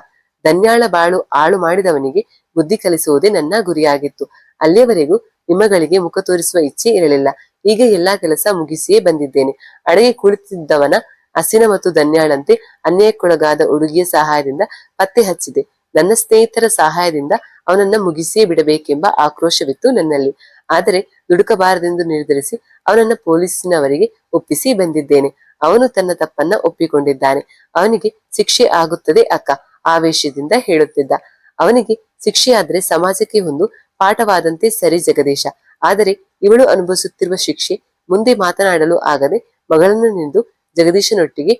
ಧನ್ಯಾಳ ಬಾಳು ಹಾಳು ಮಾಡಿದವನಿಗೆ ಬುದ್ಧಿ ಕಲಿಸುವುದೇ ನನ್ನ ಗುರಿಯಾಗಿತ್ತು. ಅಲ್ಲಿಯವರೆಗೂ ನಿಮ್ಮಗಳಿಗೆ ಮುಖ ತೋರಿಸುವ ಇಚ್ಛೆ ಇರಲಿಲ್ಲ. ಈಗ ಎಲ್ಲಾ ಕೆಲಸ ಮುಗಿಸಿಯೇ ಬಂದಿದ್ದೇನೆ. ಅಡಗೆ ಕುಳಿತಿದ್ದವನ ಹಸಿನ ಮತ್ತು ಧನ್ಯಾಳಂತೆ ಅನ್ಯಾಯಕ್ಕೊಳಗಾದ ಹುಡುಗಿಯ ಸಹಾಯದಿಂದ ಪತ್ತೆ ಹಚ್ಚಿದೆ. ನನ್ನ ಸ್ನೇಹಿತರ ಸಹಾಯದಿಂದ ಅವನನ್ನ ಮುಗಿಸಿಯೇ ಬಿಡಬೇಕೆಂಬ ಆಕ್ರೋಶವಿತ್ತು ನನ್ನಲ್ಲಿ. ಆದರೆ ದುಡುಕಬಾರದೆಂದು ನಿರ್ಧರಿಸಿ ಅವನನ್ನ ಪೊಲೀಸಿನವರಿಗೆ ಒಪ್ಪಿಸಿ ಬಂದಿದ್ದೇನೆ. ಅವನು ತನ್ನ ತಪ್ಪನ್ನ ಒಪ್ಪಿಕೊಂಡಿದ್ದಾನೆ. ಅವನಿಗೆ ಶಿಕ್ಷೆ ಆಗುತ್ತದೆ ಅಕ್ಕ, ಆವೇಶದಿಂದ ಹೇಳುತ್ತಿದ್ದ. ಅವನಿಗೆ ಶಿಕ್ಷೆಯಾದ್ರೆ ಸಮಾಜಕ್ಕೆ ಒಂದು ಪಾಠವಾದಂತೆ ಸರಿ ಜಗದೀಶ. ಆದರೆ ಇವಳು ಅನುಭವಿಸುತ್ತಿರುವ ಶಿಕ್ಷೆ ಮುಂದೆ ಮಾತನಾಡಲು ಆಗದೆ ಮಗಳನ್ನು ನಿಂದು ಜಗದೀಶನೊಟ್ಟಿಗೆ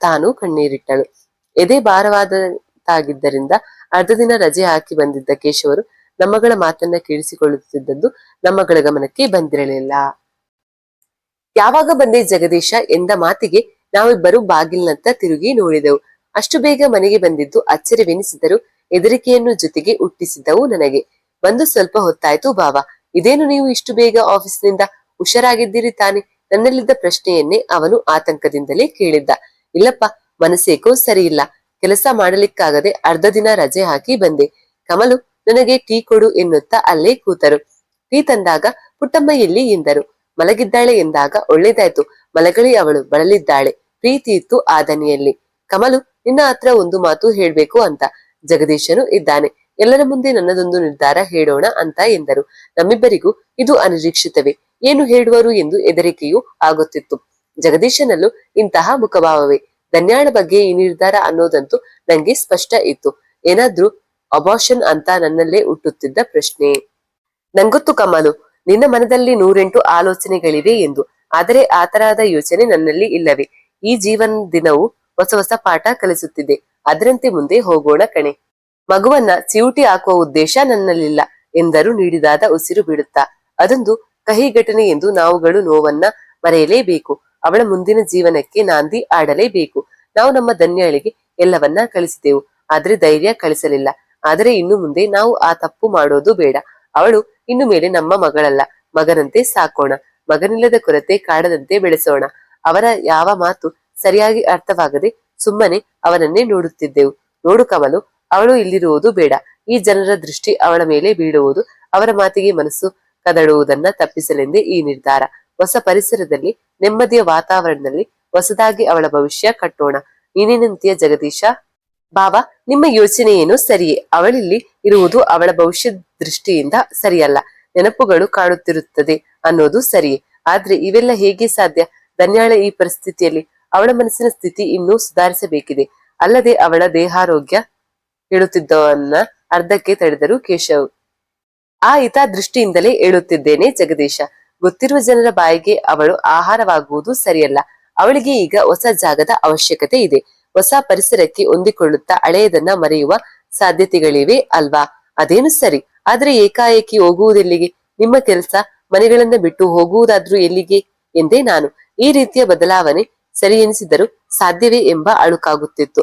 ತಾನು ಕಣ್ಣೀರಿಟ್ಟಳು. ಎದೆ ಭಾರವಾದಂತಾಗಿದ್ದರಿಂದ ಅರ್ಧ ದಿನ ರಜೆ ಹಾಕಿ ಬಂದಿದ್ದ ಕೇಶವರು ನಮ್ಮಗಳ ಮಾತನ್ನ ಕೇಳಿಸಿಕೊಳ್ಳುತ್ತಿದ್ದದ್ದು ನಮ್ಮಗಳ ಗಮನಕ್ಕೆ ಬಂದಿರಲಿಲ್ಲ. ಯಾವಾಗ ಬಂದೆ ಜಗದೀಶ ಎಂದ ಮಾತಿಗೆ ನಾವಿಬ್ಬರು ಬಾಗಿಲಿನತ್ತ ತಿರುಗಿ ನೋಡಿದೆವು. ಅಷ್ಟು ಬೇಗ ಮನೆಗೆ ಬಂದಿದ್ದು ಅಚ್ಚರಿವೆನಿಸಿದರೂ ಹೆದರಿಕೆಯನ್ನು ಜೊತೆಗೆ ಹುಟ್ಟಿಸಿದ್ದವು ನನಗೆ. ಬಂದು ಸ್ವಲ್ಪ ಹೊತ್ತಾಯ್ತು ಬಾವ, ಇದೇನು ನೀವು ಇಷ್ಟು ಬೇಗ ಆಫೀಸ್ನಿಂದ? ಹುಷಾರಾಗಿದ್ದೀರಿ ತಾನೆ? ನನ್ನಲ್ಲಿದ್ದ ಪ್ರಶ್ನೆಯನ್ನೇ ಅವನು ಆತಂಕದಿಂದಲೇ ಕೇಳಿದ್ದ. ಇಲ್ಲಪ್ಪ, ಮನಸ್ಸೇಕೋ ಸರಿ ಇಲ್ಲ, ಕೆಲಸ ಮಾಡಲಿಕ್ಕಾಗದೆ ಅರ್ಧ ದಿನ ರಜೆ ಹಾಕಿ ಬಂದೆ. ಕಮಲು ನನಗೆ ಟೀ ಕೊಡು ಎನ್ನುತ್ತಾ ಅಲ್ಲೇ ಕೂತರು. ಟೀ ತಂದಾಗ ಪುಟ್ಟಮ್ಮ ಎಲ್ಲಿ ಎಂದರು. ಮಲಗಿದ್ದಾಳೆ ಎಂದಾಗ ಒಳ್ಳೇದಾಯ್ತು, ಮಲಗಳಿ, ಅವಳು ಬಳಲಿದ್ದಾಳೆ. ಪ್ರೀತಿ ಇತ್ತು ಆ ದನಿಯಲ್ಲಿ. ಕಮಲು, ನಿನ್ನ ಹತ್ರ ಒಂದು ಮಾತು ಹೇಳ್ಬೇಕು ಅಂತ. ಜಗದೀಶನು ಇದ್ದಾನೆ, ಎಲ್ಲರ ಮುಂದೆ ನನ್ನದೊಂದು ನಿರ್ಧಾರ ಹೇಳೋಣ ಅಂತ ಎಂದರು. ನಮ್ಮಿಬ್ಬರಿಗೂ ಇದು ಅನಿರೀಕ್ಷಿತವೇ. ಏನು ಹೇಳುವರು ಎಂದು ಹೆದರಿಕೆಯೂ ಆಗುತ್ತಿತ್ತು. ಜಗದೀಶನಲ್ಲೂ ಇಂತಹ ಮುಖಭಾವವೇ. ಧನ್ಯಾಳ ಬಗ್ಗೆ ಈ ನಿರ್ಧಾರ ಅನ್ನೋದಂತೂ ನಂಗೆ ಸ್ಪಷ್ಟ ಇತ್ತು. ಏನಾದ್ರೂ ಅಬಾರ್ಷನ್ ಅಂತ ನನ್ನಲ್ಲೇ ಹುಟ್ಟುತ್ತಿದ್ದ ಪ್ರಶ್ನೆ. ನಂಗೊತ್ತು ಕಮಲು, ನಿನ್ನ ಮನದಲ್ಲಿ 108 ಆಲೋಚನೆಗಳಿವೆ ಎಂದು. ಆದರೆ ಆ ತರಹದ ಯೋಚನೆ ನನ್ನಲ್ಲಿ ಇಲ್ಲವೇ. ಈ ಜೀವನ ದಿನವೂ ಹೊಸ ಹೊಸ ಪಾಠ ಕಲಿಸುತ್ತಿದೆ. ಅದರಂತೆ ಮುಂದೆ ಹೋಗೋಣ ಕಣೆ. ಮಗುವನ್ನ ಚಿವುಟಿ ಹಾಕುವ ಉದ್ದೇಶ ನನ್ನಲ್ಲಿಲ್ಲ ಎಂದರು ನೀಡಿದಾದ ಉಸಿರು ಬಿಡುತ್ತಾ. ಅದೊಂದು ಕಹಿ ಘಟನೆ ಎಂದು ನಾವುಗಳು ನೋವನ್ನ ಮರೆಯಲೇಬೇಕು. ಅವಳ ಮುಂದಿನ ಜೀವನಕ್ಕೆ ನಾಂದಿ ಆಡಲೇಬೇಕು. ನಾವು ನಮ್ಮ ಧನ್ಯಾಳಿಗೆ ಎಲ್ಲವನ್ನ ಕಳಿಸಿದೆವು, ಆದ್ರೆ ಧೈರ್ಯ ಕಳಿಸಲಿಲ್ಲ. ಆದರೆ ಇನ್ನು ಮುಂದೆ ನಾವು ಆ ತಪ್ಪು ಮಾಡೋದು ಬೇಡ. ಅವಳು ಇನ್ನು ಮೇಲೆ ನಮ್ಮ ಮಗಳಲ್ಲ, ಮಗನಂತೆ ಸಾಕೋಣ. ಮಗನಿಲ್ಲದ ಕೊರತೆ ಕಾಡದಂತೆ ಬೆಳೆಸೋಣ. ಅವರ ಯಾವ ಮಾತು ಸರಿಯಾಗಿ ಅರ್ಥವಾಗದೆ ಸುಮ್ಮನೆ ಅವನನ್ನೇ ನೋಡುತ್ತಿದ್ದೆವು. ನೋಡು ಕಮಲು, ಅವಳು ಇಲ್ಲಿರುವುದು ಬೇಡ. ಈ ಜನರ ದೃಷ್ಟಿ ಅವಳ ಮೇಲೆ ಬೀಳುವುದು, ಅವರ ಮಾತಿಗೆ ಮನಸ್ಸು ಕದಡುವುದನ್ನ ತಪ್ಪಿಸಲೆಂದೇ ಈ ನಿರ್ಧಾರ. ಹೊಸ ಪರಿಸರದಲ್ಲಿ, ನೆಮ್ಮದಿಯ ವಾತಾವರಣದಲ್ಲಿ ಹೊಸದಾಗಿ ಅವಳ ಭವಿಷ್ಯ ಕಟ್ಟೋಣ. ನೀನೇನಂತೀಯ ಜಗದೀಶ? ಬಾಬಾ, ನಿಮ್ಮ ಯೋಚನೆ ಏನು ಸರಿಯೇ. ಅವಳಿಲ್ಲಿ ಇರುವುದು ಅವಳ ಭವಿಷ್ಯ ದೃಷ್ಟಿಯಿಂದ ಸರಿಯಲ್ಲ. ನೆನಪುಗಳು ಕಾಡುತ್ತಿರುತ್ತದೆ ಅನ್ನೋದು ಸರಿಯೇ. ಆದ್ರೆ ಇವೆಲ್ಲ ಹೇಗೆ ಸಾಧ್ಯ? ಧನ್ಯಾಳ ಈ ಪರಿಸ್ಥಿತಿಯಲ್ಲಿ ಅವಳ ಮನಸ್ಸಿನ ಸ್ಥಿತಿ ಇನ್ನೂ ಸುಧಾರಿಸಬೇಕಿದೆ. ಅಲ್ಲದೆ ಅವಳ ದೇಹಾರೋಗ್ಯ ಹೇಳುತ್ತಿದ್ದವನ್ನ ಅರ್ಧಕ್ಕೆ ತಡೆದರು ಕೇಶವ್. ಆ ಹಿತ ದೃಷ್ಟಿಯಿಂದಲೇ ಹೇಳುತ್ತಿದ್ದೇನೆ ಜಗದೀಶ. ಗೊತ್ತಿರುವ ಜನರ ಬಾಯಿಗೆ ಅವಳು ಆಹಾರವಾಗುವುದು ಸರಿಯಲ್ಲ. ಅವಳಿಗೆ ಈಗ ಹೊಸ ಜಾಗದ ಅವಶ್ಯಕತೆ ಇದೆ. ಹೊಸ ಪರಿಸರಕ್ಕೆ ಹೊಂದಿಕೊಳ್ಳುತ್ತಾ ಹಳೆಯದನ್ನ ಮರೆಯುವ ಸಾಧ್ಯತೆಗಳಿವೆ ಅಲ್ವಾ? ಅದೇನು ಸರಿ. ಆದ್ರೆ ಏಕಾಏಕಿ ಹೋಗುವುದೆಲ್ಲಿಗೆ? ನಿಮ್ಮ ಕೆಲಸ ಮನೆಗಳನ್ನ ಬಿಟ್ಟು ಹೋಗುವುದಾದ್ರೂ ಎಲ್ಲಿಗೆ ಎಂದೇ ನಾನು. ಈ ರೀತಿಯ ಬದಲಾವಣೆ ಸರಿ ಎನಿಸಿದರೂ ಸಾಧ್ಯವೇ ಎಂಬ ಅಳುಕಾಗುತ್ತಿತ್ತು.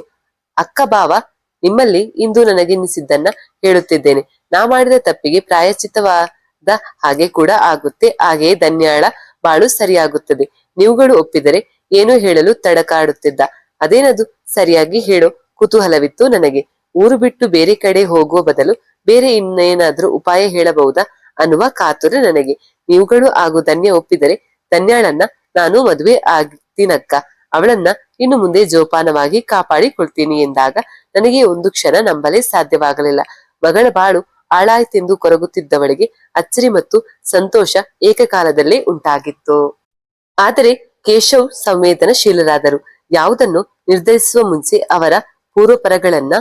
ಅಕ್ಕ ಬಾವ, ನಿಮ್ಮಲ್ಲಿ ಇಂದು ನನಗೆನ್ನಿಸಿದ್ದನ್ನ ಹೇಳುತ್ತಿದ್ದೇನೆ. ನಾ ಮಾಡಿದ ತಪ್ಪಿಗೆ ಪ್ರಾಯಶ್ಚಿತ್ತವಾದ ಹಾಗೆ ಕೂಡ ಆಗುತ್ತೆ. ಹಾಗೆಯೇ ಧನ್ಯಾಳ ಬಾಳು ಸರಿಯಾಗುತ್ತದೆ. ನೀವುಗಳು ಒಪ್ಪಿದರೆ. ಏನು ಹೇಳಲು ತಡಕಾಡುತ್ತಿದ್ದ. ಅದೇನದು? ಸರಿಯಾಗಿ ಹೇಳೋ ಕುತೂಹಲವಿತ್ತು ನನಗೆ. ಊರು ಬಿಟ್ಟು ಬೇರೆ ಕಡೆ ಹೋಗುವ ಬದಲು ಬೇರೆ ಇನ್ನೇನಾದ್ರೂ ಉಪಾಯ ಹೇಳಬಹುದಾ ಅನ್ನುವ ಕಾತುರ ನನಗೆ. ನೀವುಗಳು ಹಾಗೂ ಧನ್ಯ ಒಪ್ಪಿದರೆ ಧನ್ಯಾಳನ್ನ ನಾನು ಮದುವೆ ಆಗ್ತೀನಕ್ಕ. ಅವಳನ್ನ ಇನ್ನು ಮುಂದೆ ಜೋಪಾನವಾಗಿ ಕಾಪಾಡಿಕೊಳ್ತೀನಿ ಎಂದಾಗ ನನಗೆ ಒಂದು ಕ್ಷಣ ನಂಬಲೇ ಸಾಧ್ಯವಾಗಲಿಲ್ಲ. ಮಗಳ ಬಾಳು ಹಾಳಾಯ್ತೆಂದು ಕೊರಗುತ್ತಿದ್ದವಳಿಗೆ ಅಚ್ಚರಿ ಮತ್ತು ಸಂತೋಷ ಏಕಕಾಲದಲ್ಲೇ ಉಂಟಾಗಿತ್ತು. ಆದರೆ ಕೇಶವ್ ಸಂವೇದನಶೀಲರಾದರು. ಯಾವುದನ್ನು ನಿರ್ಧರಿಸುವ ಮುಂಚೆ ಅವರ ಪೂರ್ವಪರಗಳನ್ನ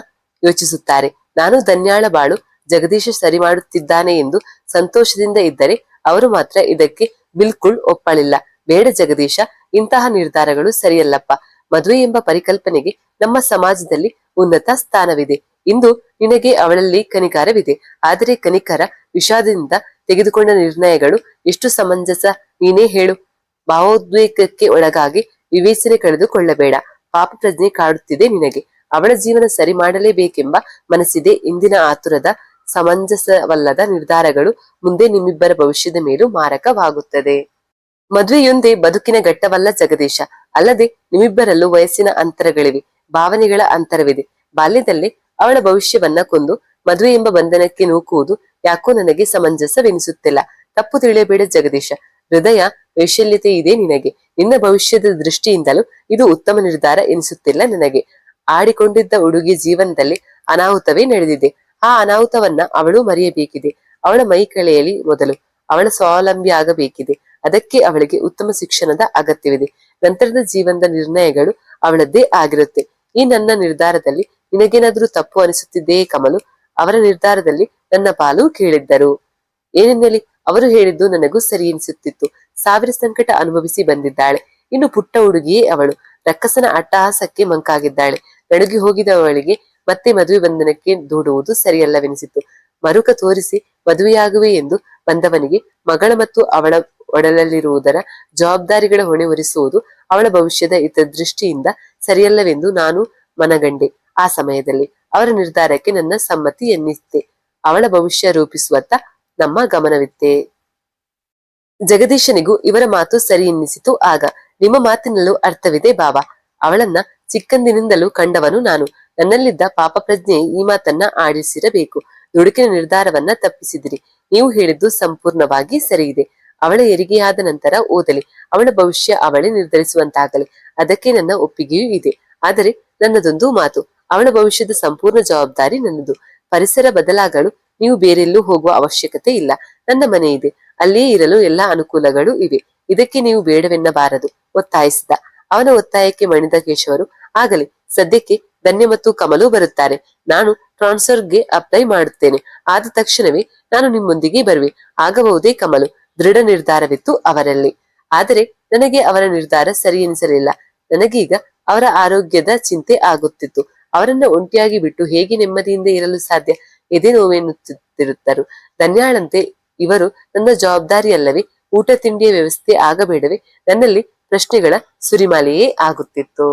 ಯೋಚಿಸುತ್ತಾರೆ. ನಾನು ಧನ್ಯಾಳ ಬಾಳು ಜಗದೀಶ ಸರಿ ಮಾಡುತ್ತಿದ್ದಾನೆ ಎಂದು ಸಂತೋಷದಿಂದ ಇದ್ದರೆ ಅವರು ಮಾತ್ರ ಇದಕ್ಕೆ ಬಿಲ್ಕುಲ್ ಒಪ್ಪಲಿಲ್ಲ. ಬೇಡ ಜಗದೀಶ, ಇಂತಹ ನಿರ್ಧಾರಗಳು ಸರಿಯಲ್ಲಪ್ಪ. ಮದುವೆ ಎಂಬ ಪರಿಕಲ್ಪನೆಗೆ ನಮ್ಮ ಸಮಾಜದಲ್ಲಿ ಉನ್ನತ ಸ್ಥಾನವಿದೆ. ಇಂದು ನಿನಗೆ ಅವಳಲ್ಲಿ ಕನಿಕಾರವಿದೆ. ಆದರೆ ಕನಿಕರ ವಿಷಾದದಿಂದ ತೆಗೆದುಕೊಂಡ ನಿರ್ಣಯಗಳು ಎಷ್ಟು ಸಮಂಜಸ ನೀನೇ ಹೇಳು. ಭಾವೋದ್ವೇಗಕ್ಕೆ ಒಳಗಾಗಿ ವಿವೇಚನೆ ಕಳೆದುಕೊಳ್ಳಬೇಡ. ಪಾಪ ಪ್ರಜ್ಞೆ ಕಾಡುತ್ತಿದೆ ನಿನಗೆ. ಅವಳ ಜೀವನ ಸರಿ ಮಾಡಲೇಬೇಕೆಂಬ ಮನಸ್ಸಿದೆ. ಇಂದಿನ ಆತುರದ ಸಮಂಜಸವಲ್ಲದ ನಿರ್ಧಾರಗಳು ಮುಂದೆ ನಿಮ್ಮಿಬ್ಬರ ಭವಿಷ್ಯದ ಮೇಲೂ ಮಾರಕವಾಗುತ್ತದೆ. ಮದುವೆಯೊಂದೇ ಬದುಕಿನ ಘಟ್ಟವಲ್ಲ ಜಗದೀಶ. ಅಲ್ಲದೆ ನಿಮ್ಮಿಬ್ಬರಲ್ಲೂ ವಯಸ್ಸಿನ ಅಂತರಗಳಿವೆ, ಭಾವನೆಗಳ ಅಂತರವಿದೆ. ಬಾಲ್ಯದಲ್ಲೇ ಅವಳ ಭವಿಷ್ಯವನ್ನ ಕೊಂದು ಮದುವೆ ಎಂಬ ಬಂಧನಕ್ಕೆ ನೂಕುವುದು ಯಾಕೋ ನನಗೆ ಸಮಂಜಸವೆನಿಸುತ್ತಿಲ್ಲ. ತಪ್ಪು ತಿಳಿಯಬೇಡ ಜಗದೀಶ. ಹೃದಯ ವೈಶಲ್ಯತೆ ಇದೆ ನಿನಗೆ. ನಿನ್ನ ಭವಿಷ್ಯದ ದೃಷ್ಟಿಯಿಂದಲೂ ಇದು ಉತ್ತಮ ನಿರ್ಧಾರ ಎನಿಸುತ್ತಿಲ್ಲ ನನಗೆ. ಆಡಿಕೊಂಡಿದ್ದ ಹುಡುಗಿ ಜೀವನದಲ್ಲಿ ಅನಾಹುತವೇ ನಡೆದಿದೆ. ಆ ಅನಾಹುತವನ್ನ ಅವಳು ಮರೆಯಬೇಕಿದೆ. ಅವಳ ಮೈ ಕಳೆಯಲಿ ಮೊದಲು. ಅವಳ ಸ್ವಾವಲಂಬಿ ಆಗಬೇಕಿದೆ. ಅದಕ್ಕೆ ಅವಳಿಗೆ ಉತ್ತಮ ಶಿಕ್ಷಣದ ಅಗತ್ಯವಿದೆ. ನಂತರದ ಜೀವನದ ನಿರ್ಣಯಗಳು ಅವಳದ್ದೇ ಆಗಿರುತ್ತೆ. ಈ ನನ್ನ ನಿರ್ಧಾರದಲ್ಲಿ ನಿನಗೇನಾದ್ರೂ ತಪ್ಪು ಅನಿಸುತ್ತಿದೆಯೇ ಕಮಲು? ಅವರ ನಿರ್ಧಾರದಲ್ಲಿ ನನ್ನ ಪಾಲು ಕೇಳಿದ್ದರು. ಏನೆನ್ನಲಿ, ಅವರು ಹೇಳಿದ್ದು ನನಗೂ ಸರಿ ಎನಿಸುತ್ತಿತ್ತು. ಸಾವಿರ ಸಂಕಟ ಅನುಭವಿಸಿ ಬಂದಿದ್ದಾಳೆ. ಇನ್ನು ಪುಟ್ಟ ಹುಡುಗಿಯೇ ಅವಳು. ರಕ್ಕಸನ ಅಟ್ಟಹಾಸಕ್ಕೆ ಮಂಕಾಗಿದ್ದಾಳೆ. ನಡುಗಿ ಹೋಗಿದವಳಿಗೆ ಮತ್ತೆ ಮದುವೆ ಬಂಧನಕ್ಕೆ ದೂಡುವುದು ಸರಿಯಲ್ಲವೆನಿಸಿತು. ಮರುಕ ತೋರಿಸಿ ಮದುವೆಯಾಗುವೆ ಎಂದು ಬಂದವನಿಗೆ ಮಗಳ ಮತ್ತು ಅವಳ ಒಡಲಲ್ಲಿರುವುದರ ಜವಾಬ್ದಾರಿಗಳ ಹೊಣೆ ಹೊರಿಸುವುದು ಅವಳ ಭವಿಷ್ಯದ ಹಿತದೃಷ್ಟಿಯಿಂದ ಸರಿಯಲ್ಲವೆಂದು ನಾನು ಮನಗಂಡೆ. ಆ ಸಮಯದಲ್ಲಿ ಅವರ ನಿರ್ಧಾರಕ್ಕೆ ನನ್ನ ಸಮ್ಮತಿ ಎನ್ನಿಸಿತೆ. ಅವಳ ಭವಿಷ್ಯ ರೂಪಿಸುವತ್ತ ನಮ್ಮ ಗಮನವಿತ್ತೆ. ಜಗದೀಶನಿಗೂ ಇವರ ಮಾತು ಸರಿ ಎನ್ನಿಸಿತು. ಆಗ, ನಿಮ್ಮ ಮಾತಿನಲ್ಲೂ ಅರ್ಥವಿದೆ ಬಾಬಾ. ಅವಳನ್ನ ಚಿಕ್ಕಂದಿನಿಂದಲೂ ಕಂಡವನು ನಾನು. ನನ್ನಲ್ಲಿದ್ದ ಪಾಪ ಪ್ರಜ್ಞೆ ಈ ಮಾತನ್ನ ಆಡಿಸಿರಬೇಕು. ದುಡುಕಿನ ನಿರ್ಧಾರವನ್ನ ತಪ್ಪಿಸಿದಿರಿ. ನೀವು ಹೇಳಿದ್ದು ಸಂಪೂರ್ಣವಾಗಿ ಸರಿಯಿದೆ. ಅವಳ ಹೆರಿಗೆಯಾದ ನಂತರ ಓದಲಿ. ಅವಳ ಭವಿಷ್ಯ ಅವಳೇ ನಿರ್ಧರಿಸುವಂತಾಗಲಿ. ಅದಕ್ಕೆ ನನ್ನ ಒಪ್ಪಿಗೆಯೂ ಇದೆ. ಆದರೆ ನನ್ನದೊಂದು ಮಾತು, ಅವಳ ಭವಿಷ್ಯದ ಸಂಪೂರ್ಣ ಜವಾಬ್ದಾರಿ ನನ್ನದು. ಪರಿಸರ ಬದಲಾಗಲು ನೀವು ಬೇರೆಲ್ಲೂ ಹೋಗುವ ಅವಶ್ಯಕತೆ ಇಲ್ಲ. ನನ್ನ ಮನೆ ಇದೆ, ಅಲ್ಲಿಯೇ ಇರಲು ಎಲ್ಲಾ ಅನುಕೂಲಗಳು ಇವೆ. ಇದಕ್ಕೆ ನೀವು ಬೇಡವೆನ್ನಬಾರದು, ಒತ್ತಾಯಿಸಿದ. ಅವನ ಒತ್ತಾಯಕ್ಕೆ ಮಣಿದ ಕೇಶವರು, ಆಗಲಿ, ಸದ್ಯಕ್ಕೆ ಧನ್ಯ ಮತ್ತು ಕಮಲು ಬರುತ್ತಾರೆ. ನಾನು ಟ್ರಾನ್ಸ್ಫರ್ಗೆ ಅಪ್ಲೈ ಮಾಡುತ್ತೇನೆ. ಆದ ತಕ್ಷಣವೇ ನಾನು ನಿಮ್ಮೊಂದಿಗೆ ಬರುವೆ. ಆಗಬಹುದೇ ಕಮಲು? ದೃಢ ನಿರ್ಧಾರವಿತ್ತು ಅವರಲ್ಲಿ. ಆದರೆ ನನಗೆ ಅವರ ನಿರ್ಧಾರ ಸರಿ ಎನಿಸಲಿಲ್ಲ. ನನಗೀಗ ಅವರ ಆರೋಗ್ಯದ ಚಿಂತೆ ಆಗುತ್ತಿತ್ತು. ಅವರನ್ನ ಒಂಟಿಯಾಗಿ ಬಿಟ್ಟು ಹೇಗೆ ನೆಮ್ಮದಿಯಿಂದ ಇರಲು ಸಾಧ್ಯ? ಎದೆ ನೋವೆನ್ನುತ್ತಿರುತ್ತರು. ಧನ್ಯಾಳಂತೆ ಇವರು ನನ್ನ ಜವಾಬ್ದಾರಿಯಲ್ಲವೇ? ಊಟ ತಿಂಡಿಯ ವ್ಯವಸ್ಥೆ ಆಗಬೇಡವೇ? ನನ್ನಲ್ಲಿ ಪ್ರಶ್ನೆಗಳ ಸುರಿಮಾಲೆಯೇ ಆಗುತ್ತಿತ್ತು.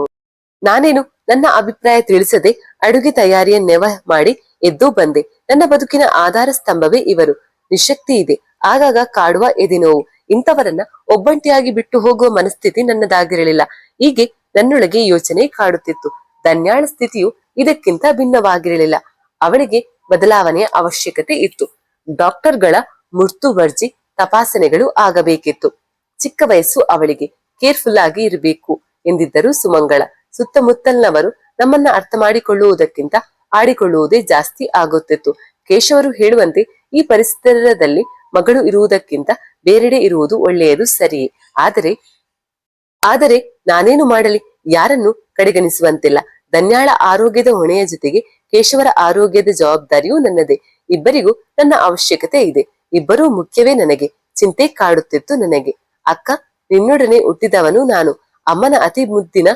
ನಾನೇನು ನನ್ನ ಅಭಿಪ್ರಾಯ ತಿಳಿಸದೆ ಅಡುಗೆ ತಯಾರಿಯ ನೆವ ಮಾಡಿ ಎದ್ದು ಬಂದೆ. ನನ್ನ ಬದುಕಿನ ಆಧಾರ ಸ್ತಂಭವೇ ಇವರು. ನಿಶಕ್ತಿ ಇದೆ, ಆಗಾಗ ಕಾಡುವ ಎದೆನೋವು. ಇಂಥವರನ್ನ ಒಬ್ಬಂಟಿಯಾಗಿ ಬಿಟ್ಟು ಹೋಗುವ ಮನಸ್ಥಿತಿ ನನ್ನದಾಗಿರಲಿಲ್ಲ. ಹೀಗೆ ನನ್ನೊಳಗೆ ಯೋಚನೆ ಕಾಡುತ್ತಿತ್ತು. ಧನ್ಯಾಳ ಸ್ಥಿತಿಯು ಇದಕ್ಕಿಂತ ಭಿನ್ನವಾಗಿರಲಿಲ್ಲ. ಅವಳಿಗೆ ಬದಲಾವಣೆಯ ಅವಶ್ಯಕತೆ ಇತ್ತು. ಡಾಕ್ಟರ್ಗಳ ಮುರ್ತುವರ್ಜಿ ತಪಾಸಣೆಗಳು ಆಗಬೇಕಿತ್ತು. ಚಿಕ್ಕ ವಯಸ್ಸು ಅವಳಿಗೆ. ಕೇರ್ಫುಲ್ ಆಗಿ ಇರಬೇಕು ಎಂದಿದ್ದರು ಸುಮಂಗಳ. ಸುತ್ತಮುತ್ತಲಿನವರು ನಮ್ಮನ್ನ ಅರ್ಥ ಮಾಡಿಕೊಳ್ಳುವುದಕ್ಕಿಂತ ಆಡಿಕೊಳ್ಳುವುದೇ ಜಾಸ್ತಿ ಆಗುತ್ತಿತ್ತು. ಕೇಶವರು ಹೇಳುವಂತೆ ಈ ಪರಿಸರದಲ್ಲಿ ಮಗಳು ಇರುವುದಕ್ಕಿಂತ ಬೇರೆಡೆ ಇರುವುದು ಒಳ್ಳೆಯದು, ಸರಿಯೇ. ಆದರೆ ನಾನೇನು ಮಾಡಲಿ? ಯಾರನ್ನು ಕಡೆಗಣಿಸುವಂತಿಲ್ಲ. ಧನ್ಯಾಳ ಆರೋಗ್ಯದ ಹೊಣೆಯ ಜೊತೆಗೆ ಕೇಶವರ ಆರೋಗ್ಯದ ಜವಾಬ್ದಾರಿಯೂ ನನ್ನದೇ. ಇಬ್ಬರಿಗೂ ನನ್ನ ಅವಶ್ಯಕತೆ ಇದೆ. ಇಬ್ಬರೂ ಮುಖ್ಯವೇ ನನಗೆ. ಚಿಂತೆ ಕಾಡುತ್ತಿತ್ತು ನನಗೆ. ಅಕ್ಕ, ನಿನ್ನೊಡನೆ ಹುಟ್ಟಿದವನು ನಾನು. ಅಮ್ಮನ ಅತಿ ಮುದ್ದಿನ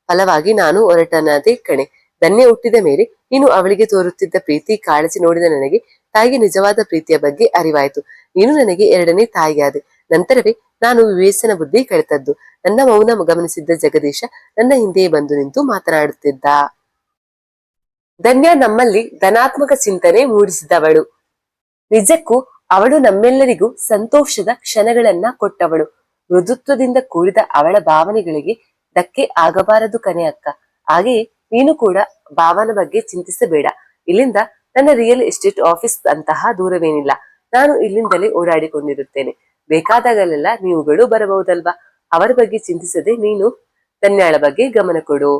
ಫಲವಾಗಿ ನಾನು ಹೊರಟನದೇ ಕಣೆ. ಧನ್ಯ ಹುಟ್ಟಿದ ಮೇಲೆ ನೀನು ಅವಳಿಗೆ ತೋರುತ್ತಿದ್ದ ಪ್ರೀತಿ ಕಾಳಜಿ ನೋಡಿದ ನನಗೆ ತಾಯಿಗೆ ನಿಜವಾದ ಪ್ರೀತಿಯ ಬಗ್ಗೆ ಅರಿವಾಯಿತು. ನೀನು ನನಗೆ ಎರಡನೇ ತಾಯಿಯಾದೆ. ನಂತರವೇ ನಾನು ವಿವೇಚನ ಬುದ್ಧಿ ಕಳೆತದ್ದು. ನನ್ನ ಮೌನ ಗಮನಿಸಿದ್ದ ಜಗದೀಶ ನನ್ನ ಹಿಂದೆಯೇ ಬಂದು ನಿಂತು ಮಾತನಾಡುತ್ತಿದ್ದ. ಧನ್ಯ ನಮ್ಮಲ್ಲಿ ಧನಾತ್ಮಕ ಚಿಂತನೆ ಮೂಡಿಸಿದವಳು. ನಿಜಕ್ಕೂ ಅವಳು ನಮ್ಮೆಲ್ಲರಿಗೂ ಸಂತೋಷದ ಕ್ಷಣಗಳನ್ನ ಕೊಟ್ಟವಳು. ಮೃದುತ್ವದಿಂದ ಕೂಡಿದ ಅವಳ ಭಾವನೆಗಳಿಗೆ ಧಕ್ಕೆ ಆಗಬಾರದು ಕಣೆ ಅಕ್ಕ. ಹಾಗೆಯೇ ನೀನು ಕೂಡ ಭಾವನ ಬಗ್ಗೆ ಚಿಂತಿಸಬೇಡ. ಇಲ್ಲಿಂದ ನನ್ನ ರಿಯಲ್ ಎಸ್ಟೇಟ್ ಆಫೀಸ್ ಅಂತಹ ದೂರವೇನಿಲ್ಲ. ನಾನು ಇಲ್ಲಿಂದಲೇ ಓಡಾಡಿಕೊಂಡಿರುತ್ತೇನೆ. ಬೇಕಾದಾಗಲೆಲ್ಲ ನೀವುಗಳು ಬರಬಹುದಲ್ವಾ? ಅವರ ಬಗ್ಗೆ ಚಿಂತಿಸದೆ ನೀನು ಧನ್ಯಾಳ ಬಗ್ಗೆ ಗಮನ ಕೊಡು.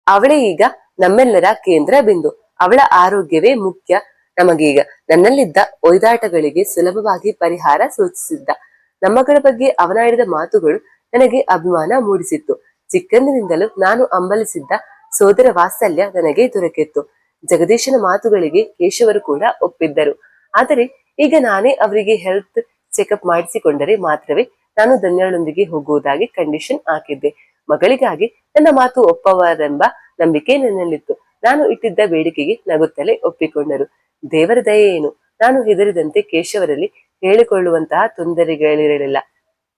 ಅವಳೇ ಈಗ ನಮ್ಮೆಲ್ಲರ ಕೇಂದ್ರ ಬಿಂದು. ಅವಳ ಆರೋಗ್ಯವೇ ಮುಖ್ಯ ನಮಗೀಗ. ನನ್ನಲ್ಲಿದ್ದ ಒಯ್ದಾಟಗಳಿಗೆ ಸುಲಭವಾಗಿ ಪರಿಹಾರ ಸೂಚಿಸಿದ್ದ. ನಮ್ಮಗಳ ಬಗ್ಗೆ ಅವನಾಡಿದ ಮಾತುಗಳು ನನಗೆ ಅಭಿಮಾನ ಮೂಡಿಸಿತ್ತು. ಚಿಕ್ಕಂದಿನಿಂದಲೂ ನಾನು ಹಂಬಲಿಸಿದ್ದ ಸೋದರ ವಾತ್ಸಲ್ಯ ನನಗೆ ದೊರಕಿತ್ತು. ಜಗದೀಶನ ಮಾತುಗಳಿಗೆ ಕೇಶವರು ಕೂಡ ಒಪ್ಪಿದ್ದರು. ಆದರೆ ಈಗ ನಾನೇ ಅವರಿಗೆ ಹೆಲ್ತ್ ಚೆಕಪ್ ಮಾಡಿಸಿಕೊಂಡರೆ ಮಾತ್ರವೇ ನಾನು ಧನ್ಯಾಳೊಂದಿಗೆ ಹೋಗುವುದಾಗಿ ಕಂಡೀಷನ್ ಹಾಕಿದ್ದೆ. ಮಗಳಿಗಾಗಿ ನನ್ನ ಮಾತು ಒಪ್ಪವರೆಂಬ ನಂಬಿಕೆ ನನ್ನಲ್ಲಿತ್ತು. ನಾನು ಇಟ್ಟಿದ್ದ ಬೇಡಿಕೆಗೆ ನಗುತ್ತಲೇ ಒಪ್ಪಿಕೊಂಡರು. ದೇವರ ದಯೆ ಏನು, ನಾನು ಹೆದರಿದಂತೆ ಕೇಶವರಲ್ಲಿ ಹೇಳಿಕೊಳ್ಳುವಂತಹ ತೊಂದರೆಗಳಿರಲಿಲ್ಲ.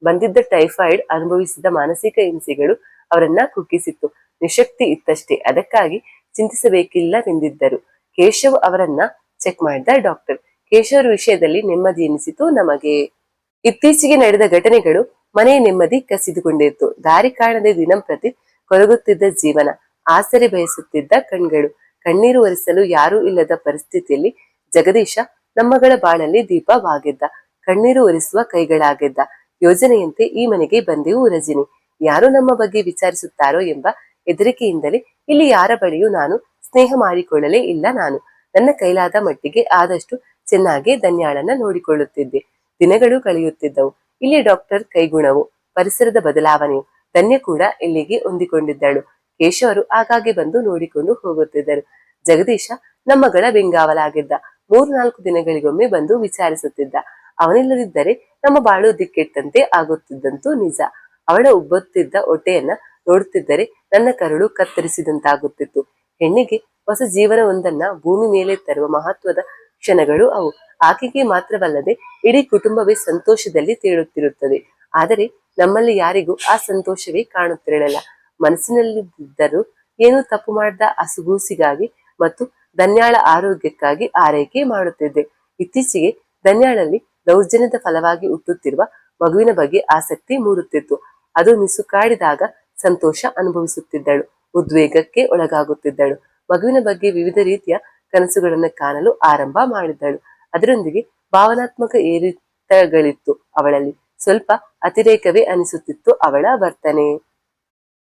ಬಂದಿದ್ದ ಟೈಫಾಯ್ಡ್, ಅನುಭವಿಸಿದ ಮಾನಸಿಕ ಹಿಂಸೆಗಳು ಅವರನ್ನ ಕುಗ್ಗಿಸಿತ್ತು. ನಿಶಕ್ತಿ ಇತ್ತಷ್ಟೇ, ಅದಕ್ಕಾಗಿ ಚಿಂತಿಸಬೇಕಿಲ್ಲವೆಂದಿದ್ದರು. ಕೇಶವ್ ಅವರನ್ನ ಚೆಕ್ ಮಾಡಿದ ಡಾಕ್ಟರ್. ಕೇಶವರ ವಿಷಯದಲ್ಲಿ ನೆಮ್ಮದಿ ಎನಿಸಿತು ನಮಗೆ. ಇತ್ತೀಚೆಗೆ ನಡೆದ ಘಟನೆಗಳು ಮನೆಯ ನೆಮ್ಮದಿ ಕಸಿದುಕೊಂಡಿತ್ತು. ದಾರಿ ಕಾಣದೆ ದಿನಂಪ್ರತಿ ಕೊರಗುತ್ತಿದ್ದ ಜೀವನ, ಆಸರೆ ಬಯಸುತ್ತಿದ್ದ ಕಣ್ಗಳು, ಕಣ್ಣೀರು ಒರೆಸಲು ಯಾರೂ ಇಲ್ಲದ ಪರಿಸ್ಥಿತಿಯಲ್ಲಿ ಜಗದೀಶ ನಮ್ಮಗಳ ಬಾಳಲ್ಲಿ ದೀಪವಾಗಿದ್ದ, ಕಣ್ಣೀರು ಒರೆಸುವ ಕೈಗಳಾಗಿದ್ದ. ಯೋಜನೆಯಂತೆ ಈ ಮನೆಗೆ ಬಂದೆವು ರಜಿನಿ. ಯಾರು ನಮ್ಮ ಬಗ್ಗೆ ವಿಚಾರಿಸುತ್ತಾರೋ ಎಂಬ ಹೆದರಿಕೆಯಿಂದಲೇ ಇಲ್ಲಿ ಯಾರ ಬಳಿಯೂ ನಾನು ಸ್ನೇಹ ಮಾಡಿಕೊಳ್ಳಲೇ ಇಲ್ಲ. ನಾನು ನನ್ನ ಕೈಲಾದ ಮಟ್ಟಿಗೆ ಆದಷ್ಟು ಚೆನ್ನಾಗಿ ಧನ್ಯಾಳನ್ನ ನೋಡಿಕೊಳ್ಳುತ್ತಿದ್ದೆ. ದಿನಗಳು ಕಳೆಯುತ್ತಿದ್ದವು. ಇಲ್ಲಿ ಡಾಕ್ಟರ್ ಕೈಗುಣವು, ಪರಿಸರದ ಬದಲಾವಣೆಯು ಧನ್ಯ ಕೂಡ ಇಲ್ಲಿಗೆ ಹೊಂದಿಕೊಂಡಿದ್ದಳು. ಕೇಶವರು ಆಗಾಗ್ಗೆ ಬಂದು ನೋಡಿಕೊಂಡು ಹೋಗುತ್ತಿದ್ದರು. ಜಗದೀಶ ನಮ್ಮಗಳ ಬೆಂಗಾವಲಾಗಿದ್ದ. 3-4 ದಿನಗಳಿಗೊಮ್ಮೆ ಬಂದು ವಿಚಾರಿಸುತ್ತಿದ್ದ. ಅವನಿಲ್ಲದಿದ್ದರೆ ನಮ್ಮ ಬಾಳು ದಿಕ್ಕೆಟ್ಟಂತೆ ಆಗುತ್ತಿದ್ದಂತೂ ನಿಜ. ಅವಳ ಉಬ್ಬುತ್ತಿದ್ದ ಹೊಟ್ಟೆಯನ್ನ ನೋಡುತ್ತಿದ್ದರೆ ನನ್ನ ಕರುಳು ಕತ್ತರಿಸಿದಂತಾಗುತ್ತಿತ್ತು. ಹೆಣ್ಣಿಗೆ ಹೊಸ ಜೀವನವೊಂದನ್ನ ಭೂಮಿ ಮೇಲೆ ತರುವ ಮಹತ್ವದ ಕ್ಷಣಗಳು ಅವು. ಆಕೆಗೆ ಮಾತ್ರವಲ್ಲದೆ ಇಡೀ ಕುಟುಂಬವೇ ಸಂತೋಷದಲ್ಲಿ ತೇಳುತ್ತಿರುತ್ತದೆ. ಆದರೆ ನಮ್ಮಲ್ಲಿ ಯಾರಿಗೂ ಆ ಸಂತೋಷವೇ ಕಾಣುತ್ತಿರಲಿಲ್ಲ. ಮನಸ್ಸಿನಲ್ಲಿದ್ದರೂ ಏನೂ ತಪ್ಪು ಮಾಡದ ಹಸುಗೂಸಿಗಾಗಿ ಮತ್ತು ಧನ್ಯಾಳ ಆರೋಗ್ಯಕ್ಕಾಗಿ ಆರೈಕೆ ಮಾಡುತ್ತಿದ್ದೆ. ಇತ್ತೀಚೆಗೆ ಧನ್ಯಾಳಲ್ಲಿ ದೌರ್ಜನ್ಯದ ಫಲವಾಗಿ ಹುಟ್ಟುತ್ತಿರುವ ಮಗುವಿನ ಬಗ್ಗೆ ಆಸಕ್ತಿ ಮೂಡುತ್ತಿತ್ತು. ಅದು ಮಿಸುಕಾಡಿದಾಗ ಸಂತೋಷ ಅನುಭವಿಸುತ್ತಿದ್ದಳು, ಉದ್ವೇಗಕ್ಕೆ ಒಳಗಾಗುತ್ತಿದ್ದಳು. ಮಗುವಿನ ಬಗ್ಗೆ ವಿವಿಧ ರೀತಿಯ ಕನಸುಗಳನ್ನು ಕಾಣಲು ಆರಂಭ ಮಾಡಿದ್ದಳು. ಅದರೊಂದಿಗೆ ಭಾವನಾತ್ಮಕ ಏರಿಳಿತಗಳಿತ್ತು ಅವಳಲ್ಲಿ. ಸ್ವಲ್ಪ ಅತಿರೇಕವೇ ಅನಿಸುತ್ತಿತ್ತು ಅವಳ ವರ್ತನೆ.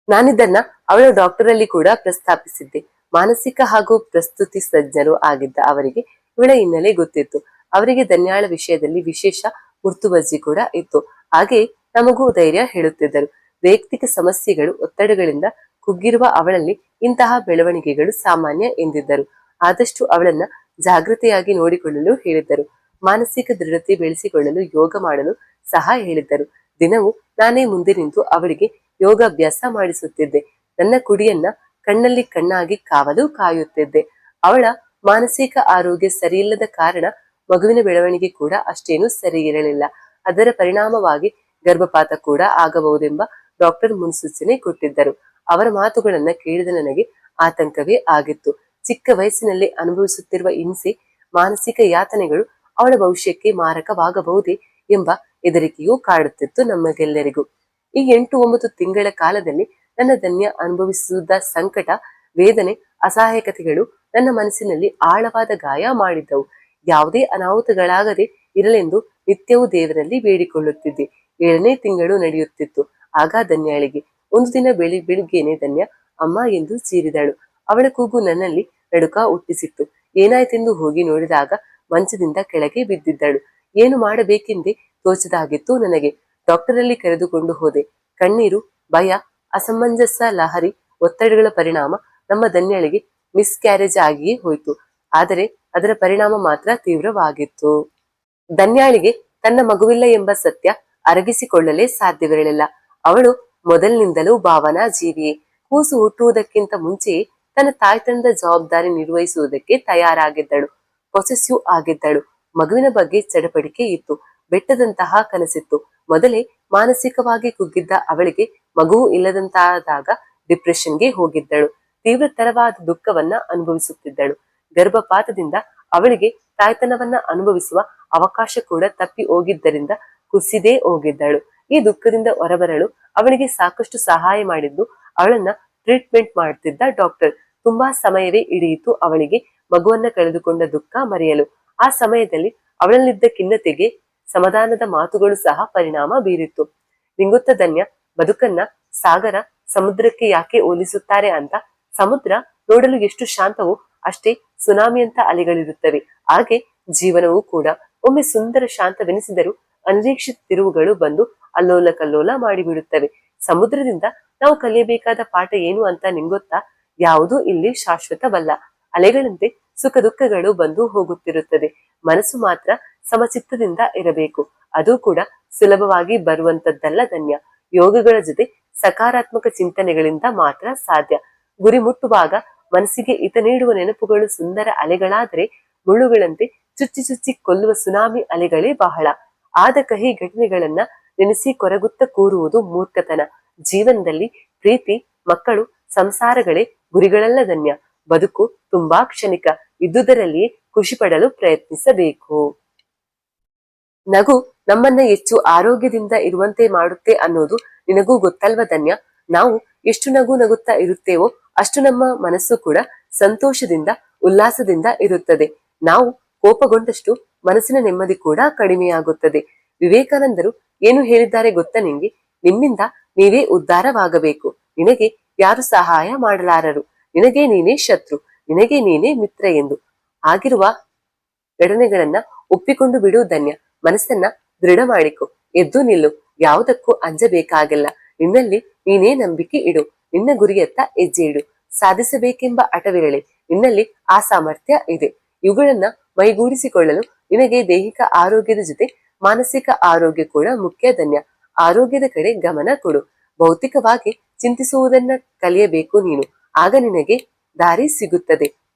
ನಾನಿದನ್ನ ಅವಳ ಡಾಕ್ಟರ್ ಅಲ್ಲಿ ಕೂಡ ಪ್ರಸ್ತಾಪಿಸಿದ್ದೆ. ಮಾನಸಿಕ ಹಾಗೂ ಪ್ರಸ್ತುತಿ ತಜ್ಞರು ಆಗಿದ್ದ ಅವರಿಗೆ ಇವಳ ಹಿನ್ನೆಲೆ ಗೊತ್ತಿತ್ತು. ಅವರಿಗೆ ಧನ್ಯಾಳ ವಿಷಯದಲ್ಲಿ ವಿಶೇಷ ಮುರ್ತುವರ್ಜಿ ಕೂಡ ಇತ್ತು. ಹಾಗೆ ನಮಗೂ ಧೈರ್ಯ ಹೇಳುತ್ತಿದ್ದರು. ವೈಯಕ್ತಿಕ ಸಮಸ್ಯೆಗಳು, ಒತ್ತಡಗಳಿಂದ ಕುಗ್ಗಿರುವ ಅವಳಲ್ಲಿ ಇಂತಹ ಬೆಳವಣಿಗೆಗಳು ಸಾಮಾನ್ಯ ಎಂದಿದ್ದರು. ಆದಷ್ಟು ಅವಳನ್ನ ಜಾಗೃತೆಯಾಗಿ ನೋಡಿಕೊಳ್ಳಲು ಹೇಳಿದ್ದರು. ಮಾನಸಿಕ ದೃಢತೆ ಬೆಳೆಸಿಕೊಳ್ಳಲು ಯೋಗ ಮಾಡಲು ಸಹ ಹೇಳಿದ್ದರು. ದಿನವೂ ನಾನೇ ಮುಂದೆ ನಿಂತು ಅವಳಿಗೆ ಯೋಗಾಭ್ಯಾಸ ಮಾಡಿಸುತ್ತಿದ್ದೆ. ನನ್ನ ಕುಡಿಯನ್ನ ಕಣ್ಣಲ್ಲಿ ಕಣ್ಣಾಗಿ ಕಾವಲು ಕಾಯುತ್ತಿದ್ದೆ. ಅವಳ ಮಾನಸಿಕ ಆರೋಗ್ಯ ಸರಿಯಿಲ್ಲದ ಕಾರಣ ಮಗುವಿನ ಬೆಳವಣಿಗೆ ಕೂಡ ಅಷ್ಟೇನು ಸರಿ ಇರಲಿಲ್ಲ. ಅದರ ಪರಿಣಾಮವಾಗಿ ಗರ್ಭಪಾತ ಕೂಡ ಆಗಬಹುದೆಂಬ ಡಾಕ್ಟರ್ ಮುನ್ಸೂಚನೆ ಕೊಟ್ಟಿದ್ದರು. ಅವರ ಮಾತುಗಳನ್ನ ಕೇಳಿದ ನನಗೆ ಆತಂಕವೇ ಆಗಿತ್ತು. ಚಿಕ್ಕ ವಯಸ್ಸಿನಲ್ಲಿ ಅನುಭವಿಸುತ್ತಿರುವ ಹಿಂಸೆ, ಮಾನಸಿಕ ಯಾತನೆಗಳು ಅವಳ ಭವಿಷ್ಯಕ್ಕೆ ಮಾರಕವಾಗಬಹುದೇ ಎಂಬ ಹೆದರಿಕೆಯೂ ಕಾಡುತ್ತಿತ್ತು ನಮಗೆಲ್ಲರಿಗೂ. ಈ 8-9 ತಿಂಗಳ ಕಾಲದಲ್ಲಿ ನನ್ನ ಧನ್ಯ ಅನುಭವಿಸುವುದ ಸಂಕಟ, ವೇದನೆ, ಅಸಹಾಯಕತೆಗಳು ನನ್ನ ಮನಸ್ಸಿನಲ್ಲಿ ಆಳವಾದ ಗಾಯ ಮಾಡಿದ್ದವು. ಯಾವುದೇ ಅನಾಹುತಗಳಾಗದೆ ಇರಲೆಂದು ನಿತ್ಯವೂ ದೇವರಲ್ಲಿ ಬೇಡಿಕೊಳ್ಳುತ್ತಿದ್ದೆ. 7ನೇ ತಿಂಗಳು ನಡೆಯುತ್ತಿತ್ತು. ಆಗ ಧನ್ಯಾಳಿಗೆ ಒಂದು ದಿನ ಬೆಳಿಗ್ಗೆನೆ ಧನ್ಯ ಅಮ್ಮ ಎಂದು ಚೀರಿದಳು. ಅವಳ ಕೂಗು ನನ್ನಲ್ಲಿ ನಡುಕ ಹುಟ್ಟಿಸಿತ್ತು. ಏನಾಯ್ತೆಂದು ಹೋಗಿ ನೋಡಿದಾಗ ಮಂಚದಿಂದ ಕೆಳಗೆ ಬಿದ್ದಿದ್ದಳು. ಏನು ಮಾಡಬೇಕೆಂದೇ ತೋಚದಾಗಿತ್ತು ನನಗೆ. ಡಾಕ್ಟರಲ್ಲಿ ಕರೆದುಕೊಂಡು ಹೋದೆ. ಕಣ್ಣೀರು, ಭಯ, ಅಸಮಂಜಸ ಲಹರಿ, ಒತ್ತಡಗಳ ಪರಿಣಾಮ ನಮ್ಮ ಧನ್ಯಾಳಿಗೆ ಮಿಸ್ಕ್ಯಾರೇಜ್ ಆಗಿಯೇ ಹೋಯ್ತು. ಆದರೆ ಅದರ ಪರಿಣಾಮ ಮಾತ್ರ ತೀವ್ರವಾಗಿತ್ತು. ಧನ್ಯಾಳಿಗೆ ತನ್ನ ಮಗುವಿಲ್ಲ ಎಂಬ ಸತ್ಯ ಅರಗಿಸಿಕೊಳ್ಳಲೇ ಸಾಧ್ಯವಿರಲಿಲ್ಲ. ಅವಳು ಮೊದಲಿನಿಂದಲೂ ಭಾವನಾ ಜೀವಿಯೇ. ಕೂಸು ಹುಟ್ಟುವುದಕ್ಕಿಂತ ಮುಂಚೆಯೇ ತನ್ನ ತಾಯ್ತನದ ಜವಾಬ್ದಾರಿ ನಿರ್ವಹಿಸುವುದಕ್ಕೆ ತಯಾರಾಗಿದ್ದಳು. ಪೊಸೆಸಿವ್ ಆಗಿದ್ದಳು. ಮಗುವಿನ ಬಗ್ಗೆ ಚಡಪಡಿಕೆ ಇತ್ತು. ಬೆಟ್ಟದಂತಹ ಕನಸಿತ್ತು. ಮೊದಲೇ ಮಾನಸಿಕವಾಗಿ ಕುಗ್ಗಿದ್ದ ಅವಳಿಗೆ ಮಗುವು ಇಲ್ಲದಂತಾದಾಗ ಡಿಪ್ರೆಷನ್ಗೆ ಹೋಗಿದ್ದಳು. ತೀವ್ರತರವಾದ ದುಃಖವನ್ನ ಅನುಭವಿಸುತ್ತಿದ್ದಳು. ಗರ್ಭಪಾತದಿಂದ ಅವಳಿಗೆ ತಾಯ್ತನವನ್ನ ಅನುಭವಿಸುವ ಅವಕಾಶ ಕೂಡ ತಪ್ಪಿ ಹೋಗಿದ್ದರಿಂದ ಕುಸಿದೇ ಹೋಗಿದ್ದಳು. ಈ ದುಃಖದಿಂದ ಹೊರಬರಲು ಅವಳಿಗೆ ಸಾಕಷ್ಟು ಸಹಾಯ ಮಾಡಿದ್ದು ಅವಳನ್ನ ಟ್ರೀಟ್ಮೆಂಟ್ ಮಾಡ್ತಿದ್ದ ಡಾಕ್ಟರ್. ತುಂಬಾ ಸಮಯವೇ ಹಿಡಿಯಿತು ಅವಳಿಗೆ ಮಗುವನ್ನ ಕಳೆದುಕೊಂಡ ದುಃಖ ಮರೆಯಲು. ಆ ಸಮಯದಲ್ಲಿ ಅವಳಲ್ಲಿದ್ದ ಖಿನ್ನತೆಗೆ ಸಮಾಧಾನದ ಮಾತುಗಳು ಸಹ ಪರಿಣಾಮ ಬೀರಿತ್ತು. ನಿಂಗುತ್ತ ಧನ್ಯ, ಬದುಕನ್ನ ಸಾಗರ, ಸಮುದ್ರಕ್ಕೆ ಯಾಕೆ ಹೋಲಿಸುತ್ತಾರೆ ಅಂತ? ಸಮುದ್ರ ನೋಡಲು ಎಷ್ಟು ಶಾಂತವೋ ಅಷ್ಟೇ ಸುನಾಮಿಯಂತ ಅಲೆಗಳಿರುತ್ತವೆ. ಹಾಗೆ ಜೀವನವೂ ಕೂಡ ಒಮ್ಮೆ ಸುಂದರ ಶಾಂತವೆನಿಸಿದರೂ ಅನಿರೀಕ್ಷಿತ ತಿರುವುಗಳು ಬಂದು ಅಲ್ಲೋಲ ಕಲ್ಲೋಲ ಮಾಡಿಬಿಡುತ್ತವೆ. ಸಮುದ್ರದಿಂದ ನಾವು ಕಲಿಯಬೇಕಾದ ಪಾಠ ಏನು ಅಂತ ನಿಂಗೊತ್ತಾ? ಯಾವುದೂ ಇಲ್ಲಿ ಶಾಶ್ವತವಲ್ಲ. ಅಲೆಗಳಂತೆ ಸುಖ ದುಃಖಗಳು ಬಂದು ಹೋಗುತ್ತಿರುತ್ತದೆ. ಮನಸ್ಸು ಮಾತ್ರ ಸಮಚಿತ್ತದಿಂದ ಇರಬೇಕು. ಅದು ಕೂಡ ಸುಲಭವಾಗಿ ಬರುವಂತದ್ದಲ್ಲ ಧನ್ಯ. ಯೋಗಗಳ ಜೊತೆ ಸಕಾರಾತ್ಮಕ ಚಿಂತನೆಗಳಿಂದ ಮಾತ್ರ ಸಾಧ್ಯ. ಗುರಿ ಮುಟ್ಟುವಾಗ ಮನಸ್ಸಿಗೆ ಹಿತ ನೀಡುವ ನೆನಪುಗಳು ಸುಂದರ ಅಲೆಗಳಾದರೆ, ಮುಳ್ಳುಗಳಂತೆ ಚುಚ್ಚಿ ಚುಚ್ಚಿ ಕೊಲ್ಲುವ ಸುನಾಮಿ ಅಲೆಗಳೇ ಬಹಳ. ಆದ ಕಹಿ ಘಟನೆಗಳನ್ನ ನೆನೆಸಿ ಕೊರಗುತ್ತ ಕೂರುವುದು ಮೂರ್ಖತನ. ಜೀವನದಲ್ಲಿ ಪ್ರೀತಿ, ಮಕ್ಕಳು, ಸಂಸಾರಗಳೇ ಗುರಿಗಳಲ್ಲ ಧನ್ಯ. ಬದುಕು ತುಂಬಾ ಕ್ಷಣಿಕ. ಇದ್ದುದರಲ್ಲಿಯೇ ಖುಷಿ ಪಡಲು ಪ್ರಯತ್ನಿಸಬೇಕು. ನಗು ನಮ್ಮನ್ನ ಹೆಚ್ಚು ಆರೋಗ್ಯದಿಂದ ಇರುವಂತೆ ಮಾಡುತ್ತೆ ಅನ್ನೋದು ನಿನಗೂ ಗೊತ್ತಲ್ವ ಧನ್ಯ. ನಾವು ಎಷ್ಟು ನಗುತ್ತಾ ಇರುತ್ತೇವೋ ಅಷ್ಟು ನಮ್ಮ ಮನಸ್ಸು ಕೂಡ ಸಂತೋಷದಿಂದ, ಉಲ್ಲಾಸದಿಂದ ಇರುತ್ತದೆ. ನಾವು ಕೋಪಗೊಂಡಷ್ಟು ಮನಸ್ಸಿನ ನೆಮ್ಮದಿ ಕೂಡ ಕಡಿಮೆಯಾಗುತ್ತದೆ. ವಿವೇಕಾನಂದರು ಏನು ಹೇಳಿದ್ದಾರೆ ಗೊತ್ತಾ ನಿಂಗೆ? ನಿಮ್ಮಿಂದ ನೀವೇ ಉದ್ಧಾರವಾಗಬೇಕು. ನಿನಗೆ ಯಾರು ಸಹಾಯ ಮಾಡಲಾರರು. ನಿನಗೆ ನೀನೇ ಶತ್ರು, ನಿನಗೆ ನೀನೇ ಮಿತ್ರ ಎಂದು. ಆಗಿರುವ ಘಟನೆಗಳನ್ನ ಒಪ್ಪಿಕೊಂಡು ಬಿಡು ಧನ್ಯ. ಮನಸ್ಸನ್ನ ದೃಢ ಮಾಡಿಕೊ. ಎದ್ದು ನಿಲ್ಲು. ಯಾವುದಕ್ಕೂ ಅಂಜಬೇಕಾಗಿಲ್ಲ. ನಿನ್ನಲ್ಲಿ ನೀನೇ ನಂಬಿಕೆ ಇಡು, ನಿನ್ನ ಗುರಿಯತ್ತ ಹೆಜ್ಜೆ ಇಡು, ಸಾಧಿಸಬೇಕೆಂಬ ಹಠವಿರಲಿ, ನಿನ್ನಲ್ಲಿ ಆ ಸಾಮರ್ಥ್ಯ ಇದೆ. ಇವುಗಳನ್ನ ಮೈಗೂಡಿಸಿಕೊಳ್ಳಲು ನಿನಗೆ ದೈಹಿಕ ಆರೋಗ್ಯದ ಜೊತೆ ಮಾನಸಿಕ ಆರೋಗ್ಯ ಕೂಡ ಮುಖ್ಯ. ಧನ್ಯ. ಆರೋಗ್ಯದ ಕಡೆ ಗಮನ ಕೊಡು. ಭೌತಿಕವಾಗಿ ಚಿಂತಿಸುವುದನ್ನ ಕಲಿಯಬೇಕು ನೀನು, ಆಗ ನಿನಗೆ ದಾರಿ ಸಿಗುತ್ತದೆ.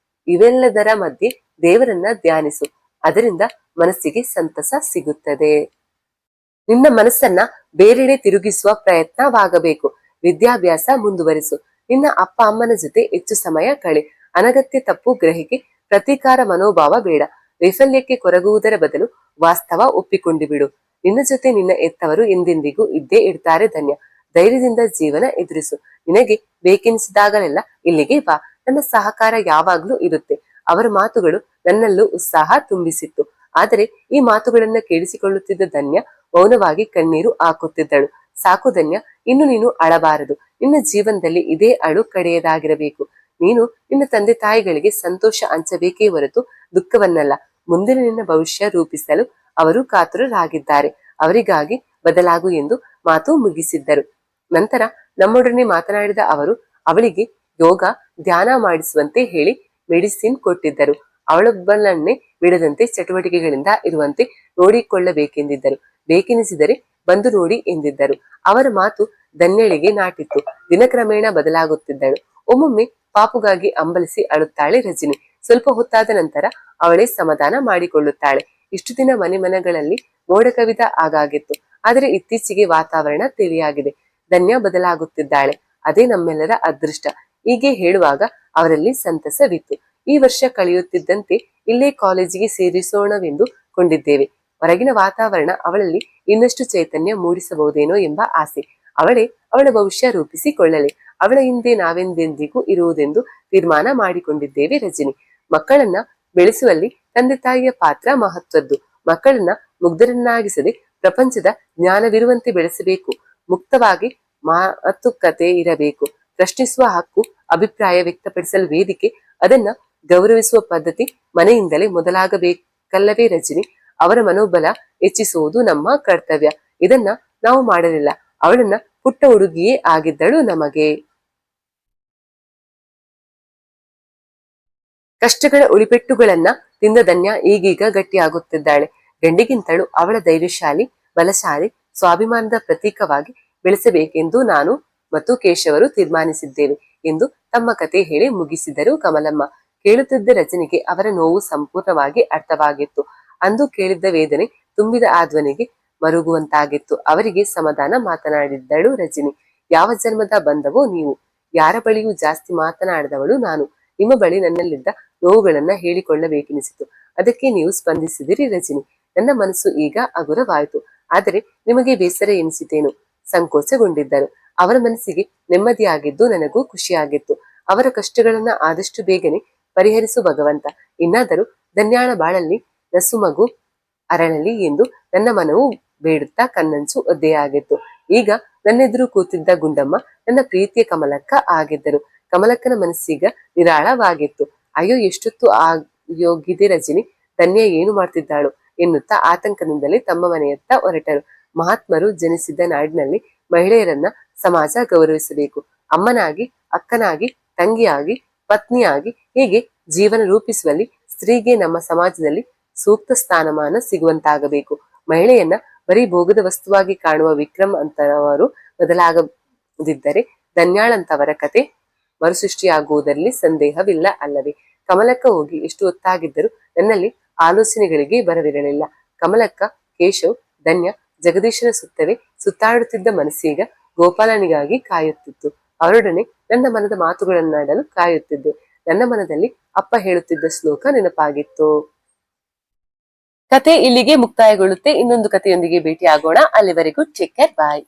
ಇವೆಲ್ಲದರ ಮಧ್ಯೆ ದೇವರನ್ನ ಧ್ಯಾನಿಸು, ಅದರಿಂದ ಮನಸ್ಸಿಗೆ ಸಂತಸ ಸಿಗುತ್ತದೆ. ನಿನ್ನ ಮನಸ್ಸನ್ನ ಬೇರೆಡೆ ತಿರುಗಿಸುವ ಪ್ರಯತ್ನವಾಗಬೇಕು. ವಿದ್ಯಾಭ್ಯಾಸ ಮುಂದುವರಿಸು. ನಿನ್ನ ಅಪ್ಪ ಅಮ್ಮನ ಜೊತೆ ಹೆಚ್ಚು ಸಮಯ ಕಳೆ. ಅನಗತ್ಯ ತಪ್ಪು ಗ್ರಹಿಕೆ, ಪ್ರತೀಕಾರ ಮನೋಭಾವ ಬೇಡ. ವೈಫಲ್ಯಕ್ಕೆ ಕೊರಗುವುದರ ಬದಲು ವಾಸ್ತವ ಒಪ್ಪಿಕೊಂಡು ಬಿಡು. ನಿನ್ನ ಜೊತೆ ನಿನ್ನ ಎತ್ತವರು ಎಂದೆಂದಿಗೂ ಇದ್ದೇ ಇರ್ತಾರೆ. ಧನ್ಯ. ಧೈರ್ಯದಿಂದ ಜೀವನ ಎದುರಿಸು. ನಿನಗೆ ಬೇಕೆನಿಸಿದಾಗಲೆಲ್ಲ ಇಲ್ಲಿಗೆ ಬಾ, ನನ್ನ ಸಹಕಾರ ಯಾವಾಗ್ಲೂ ಇರುತ್ತೆ. ಅವರ ಮಾತುಗಳು ನನ್ನಲ್ಲೂ ಉತ್ಸಾಹ ತುಂಬಿಸಿತ್ತು. ಆದರೆ ಈ ಮಾತುಗಳನ್ನ ಕೇಳಿಸಿಕೊಳ್ಳುತ್ತಿದ್ದ ಧನ್ಯ ಮೌನವಾಗಿ ಕಣ್ಣೀರು ಹಾಕುತ್ತಿದ್ದಳು. ಸಾಕು ಧನ್ಯ, ಇನ್ನು ನೀನು ಅಳಬಾರದು. ನಿನ್ನ ಜೀವನದಲ್ಲಿ ಇದೇ ಅಳು ಕಡೆಯದಾಗಿರಬೇಕು. ನೀನು ನಿನ್ನ ತಂದೆ ತಾಯಿಗಳಿಗೆ ಸಂತೋಷ ಹಂಚಬೇಕೇ ಹೊರತು ದುಃಖವನ್ನಲ್ಲ. ಮುಂದಿನ ನಿನ್ನ ಭವಿಷ್ಯ ರೂಪಿಸಲು ಅವರು ಕಾತುರರಾಗಿದ್ದಾರೆ. ಅವರಿಗಾಗಿ ಬದಲಾಗು ಎಂದು ಮಾತು ಮುಗಿಸಿದ್ದರು. ನಂತರ ನಮ್ಮೊಡನೆ ಮಾತನಾಡಿದ ಅವರು ಅವಳಿಗೆ ಯೋಗ ಧ್ಯಾನ ಮಾಡಿಸುವಂತೆ ಹೇಳಿ ಮೆಡಿಸಿನ್ ಕೊಟ್ಟಿದ್ದರು. ಅವಳೊಬ್ಬಳನ್ನೇ ಬಿಡದಂತೆ ಚಟುವಟಿಕೆಗಳಿಂದ ಇರುವಂತೆ ನೋಡಿಕೊಳ್ಳಬೇಕೆಂದಿದ್ದರು. ಬೇಕೆನಿಸಿದರೆ ಬಂದು ನೋಡಿ ಎಂದಿದ್ದರು. ಅವರ ಮಾತು ಧನ್ಯಳಿಗೆ ನಾಟಿತ್ತು. ದಿನಕ್ರಮೇಣ ಬದಲಾಗುತ್ತಿದ್ದಳು. ಒಮ್ಮೊಮ್ಮೆ ಪಾಪುಗಾಗಿ ಅಂಬಲಿಸಿ ಅಳುತ್ತಾಳೆ ರಜನಿ. ಸ್ವಲ್ಪ ಹೊತ್ತಾದ ನಂತರ ಅವಳೇ ಸಮಾಧಾನ ಮಾಡಿಕೊಳ್ಳುತ್ತಾಳೆ. ಇಷ್ಟು ದಿನ ಮನೆಗಳಲ್ಲಿ ಮೋಡ ಕವಿದ ಆಗಾಗಿತ್ತು. ಆದರೆ ಇತ್ತೀಚೆಗೆ ವಾತಾವರಣ ತಿಳಿಯಾಗಿದೆ. ಧನ್ಯ ಬದಲಾಗುತ್ತಿದ್ದಾಳೆ. ಅದೇ ನಮ್ಮೆಲ್ಲರ ಅದೃಷ್ಟ. ಹೀಗೆ ಹೇಳುವಾಗ ಅವರಲ್ಲಿ ಸಂತಸವಿತ್ತು. ಈ ವರ್ಷ ಕಳೆಯುತ್ತಿದ್ದಂತೆ ಇಲ್ಲೇ ಕಾಲೇಜಿಗೆ ಸೇರಿಸೋಣವೆಂದು ಕೊಂಡಿದ್ದೇವೆ. ಹೊರಗಿನ ವಾತಾವರಣ ಅವಳಲ್ಲಿ ಇನ್ನಷ್ಟು ಚೈತನ್ಯ ಮೂಡಿಸಬಹುದೇನೋ ಎಂಬ ಆಸೆ. ಅವಳೇ ಅವಳ ಭವಿಷ್ಯ ರೂಪಿಸಿಕೊಳ್ಳಲಿ. ಅವಳ ಹಿಂದೆ ನಾವೆಂದೆಂದಿಗೂ ಇರುವುದೆಂದು ತೀರ್ಮಾನ ಮಾಡಿಕೊಂಡಿದ್ದೇವೆ. ರಜನಿ, ಮಕ್ಕಳನ್ನ ಬೆಳೆಸುವಲ್ಲಿ ತಂದೆ ತಾಯಿಯ ಪಾತ್ರ ಮಹತ್ವದ್ದು. ಮಕ್ಕಳನ್ನ ಮುಗ್ಧರನ್ನಾಗಿಸದೆ ಪ್ರಪಂಚದ ಜ್ಞಾನವಿರುವಂತೆ ಬೆಳೆಸಬೇಕು. ಮುಕ್ತವಾಗಿ ಮಾತುಕತೆ ಇರಬೇಕು. ಪ್ರಶ್ನಿಸುವ ಹಕ್ಕು, ಅಭಿಪ್ರಾಯ ವ್ಯಕ್ತಪಡಿಸಲು ವೇದಿಕೆ, ಅದನ್ನ ಗೌರವಿಸುವ ಪದ್ಧತಿ ಮನೆಯಿಂದಲೇ ಮೊದಲಾಗಬೇಕಲ್ಲವೇ ರಜನಿ? ಅವರ ಮನೋಬಲ ಹೆಚ್ಚಿಸುವುದು ನಮ್ಮ ಕರ್ತವ್ಯ. ಇದನ್ನ ನಾವು ಮಾಡಲಿಲ್ಲ. ಅವಳನ್ನ ಪುಟ್ಟ ಹುಡುಗಿಯೇ ಆಗಿದ್ದಳು ನಮಗೆ. ಕಷ್ಟಗಳ ಉಳಿಪೆಟ್ಟುಗಳನ್ನ ತಿಂದ ಧನ್ಯ ಈಗೀಗ ಗಟ್ಟಿಯಾಗುತ್ತಿದ್ದಾಳೆ. ಗಂಡಿಗಿಂತಲೂ ಅವಳ ಧೈರ್ಯಶಾಲಿ, ಬಲಶಾಲಿ, ಸ್ವಾಭಿಮಾನದ ಪ್ರತೀಕವಾಗಿ ಬೆಳೆಸಬೇಕೆಂದು ನಾನು ಮತ್ತು ಕೇಶವರು ತೀರ್ಮಾನಿಸಿದ್ದೇವೆ ಎಂದು ತಮ್ಮ ಕತೆ ಹೇಳಿ ಮುಗಿಸಿದರು ಕಮಲಮ್ಮ. ಕೇಳುತ್ತಿದ್ದ ರಜನಿಗೆ ಅವರ ನೋವು ಸಂಪೂರ್ಣವಾಗಿ ಅರ್ಥವಾಗಿತ್ತು. ಅಂದು ಕೇಳಿದ್ದ ವೇದನೆ ತುಂಬಿದ ಆ ಧ್ವನಿಗೆ ಮರುಗುವಂತಾಗಿತ್ತು. ಅವರಿಗೆ ಸಮಾಧಾನ ಮಾತನಾಡಿದ್ದಳು ರಜನಿ. ಯಾವ ಜನ್ಮದ ಬಂದವೋ ನೀವು? ಯಾರ ಬಳಿಯೂ ಜಾಸ್ತಿ ಮಾತನಾಡದವಳು ನಾನು. ನಿಮ್ಮ ಬಳಿ ನನ್ನಲ್ಲಿದ್ದ ನೋವುಗಳನ್ನ ಹೇಳಿಕೊಳ್ಳಬೇಕೆನಿಸಿತು. ಅದಕ್ಕೆ ನೀವು ಸ್ಪಂದಿಸಿದಿರಿ ರಜನಿ. ನನ್ನ ಮನಸ್ಸು ಈಗ ಹಗುರವಾಯಿತು. ಆದರೆ ನಿಮಗೆ ಬೇಸರ ಎನಿಸಿತೇನು? ಸಂಕೋಚಗೊಂಡಿದ್ದರು. ಅವರ ಮನಸ್ಸಿಗೆ ನೆಮ್ಮದಿಯಾಗಿದ್ದು ನನಗೂ ಖುಷಿಯಾಗಿತ್ತು. ಅವರ ಕಷ್ಟಗಳನ್ನ ಆದಷ್ಟು ಬೇಗನೆ ಪರಿಹರಿಸು ಭಗವಂತ. ಇನ್ನಾದರೂ ಧನ್ಯಾಳ ಬಾಳಲ್ಲಿ ನಸುಮಗು ಅರಳಲಿ ಎಂದು ನನ್ನ ಮನವು ಬೇಡುತ್ತಾ ಕಣ್ಣಂಚು ಒದ್ದೆಯಾಗಿತ್ತು. ಈಗ ನನ್ನೆದುರು ಕೂತಿದ್ದ ಗುಂಡಮ್ಮ ನನ್ನ ಪ್ರೀತಿಯ ಕಮಲಕ್ಕ ಆಗಿದ್ದರು. ಕಮಲಕ್ಕನ ಮನಸ್ಸೀಗ ನಿರಾಳವಾಗಿತ್ತು. ಅಯ್ಯೋ, ಎಷ್ಟೊತ್ತು ಆಗೋಗಿದೆ ರಜನಿ, ಧನ್ಯ ಏನು ಮಾಡ್ತಿದ್ದಾಳು ಎನ್ನುತ್ತಾ ಆತಂಕದಿಂದಲೇ ತಮ್ಮ ಮನೆಯತ್ತ ಹೊರಟರು. ಮಹಾತ್ಮರು ಜನಿಸಿದ್ದ ನಾಡಿನಲ್ಲಿ ಮಹಿಳೆಯರನ್ನ ಸಮಾಜ ಗೌರವಿಸಬೇಕು. ಅಮ್ಮನಾಗಿ, ಅಕ್ಕನಾಗಿ, ತಂಗಿಯಾಗಿ, ಪತ್ನಿಯಾಗಿ ಹೀಗೆ ಜೀವನ ರೂಪಿಸುವಲ್ಲಿ ಸ್ತ್ರೀಗೆ ನಮ್ಮ ಸಮಾಜದಲ್ಲಿ ಸೂಕ್ತ ಸ್ಥಾನಮಾನ ಸಿಗುವಂತಾಗಬೇಕು. ಮಹಿಳೆಯನ್ನ ಬರೀ ಭೋಗದ ವಸ್ತುವಾಗಿ ಕಾಣುವ ವಿಕ್ರಮ್ ಅಂತವರು ಬದಲಾಗದಿದ್ದರೆ ಧನ್ಯಾಳಂತವರ ಕತೆ ಮರುಸೃಷ್ಟಿಯಾಗುವುದರಲ್ಲಿ ಸಂದೇಹವಿಲ್ಲ ಅಲ್ಲವೇ? ಕಮಲಕ್ಕ ಹೋಗಿ ಎಷ್ಟು ಹೊತ್ತಾಗಿದ್ದರೂ ನನ್ನಲ್ಲಿ ಆಲೋಚನೆಗಳಿಗೆ ಬರವಿರಲಿಲ್ಲ. ಕಮಲಕ್ಕ, ಕೇಶವ್, ಧನ್ಯ, ಜಗದೀಶನ ಸುತ್ತವೇ ಸುತ್ತಾಡುತ್ತಿದ್ದ ಮನಸ್ಸೀಗ ಗೋಪಾಲನಿಗಾಗಿ ಕಾಯುತ್ತಿತ್ತು. ಅವರೊಡನೆ ನನ್ನ ಮನದ ಮಾತುಗಳನ್ನಾಡಲು ಕಾಯುತ್ತಿದ್ದೆ. ನನ್ನ ಮನದಲ್ಲಿ ಅಪ್ಪ ಹೇಳುತ್ತಿದ್ದ ಶ್ಲೋಕ ನೆನಪಾಗಿತ್ತು. ಕತೆ ಇಲ್ಲಿಗೆ ಮುಕ್ತಾಯಗೊಳ್ಳುತ್ತೆ. ಇನ್ನೊಂದು ಕಥೆಯೊಂದಿಗೆ ಭೇಟಿ ಆಗೋಣ. ಅಲ್ಲಿವರೆಗೂ ಟೇಕ್ ಕೇರ್, ಬಾಯ್.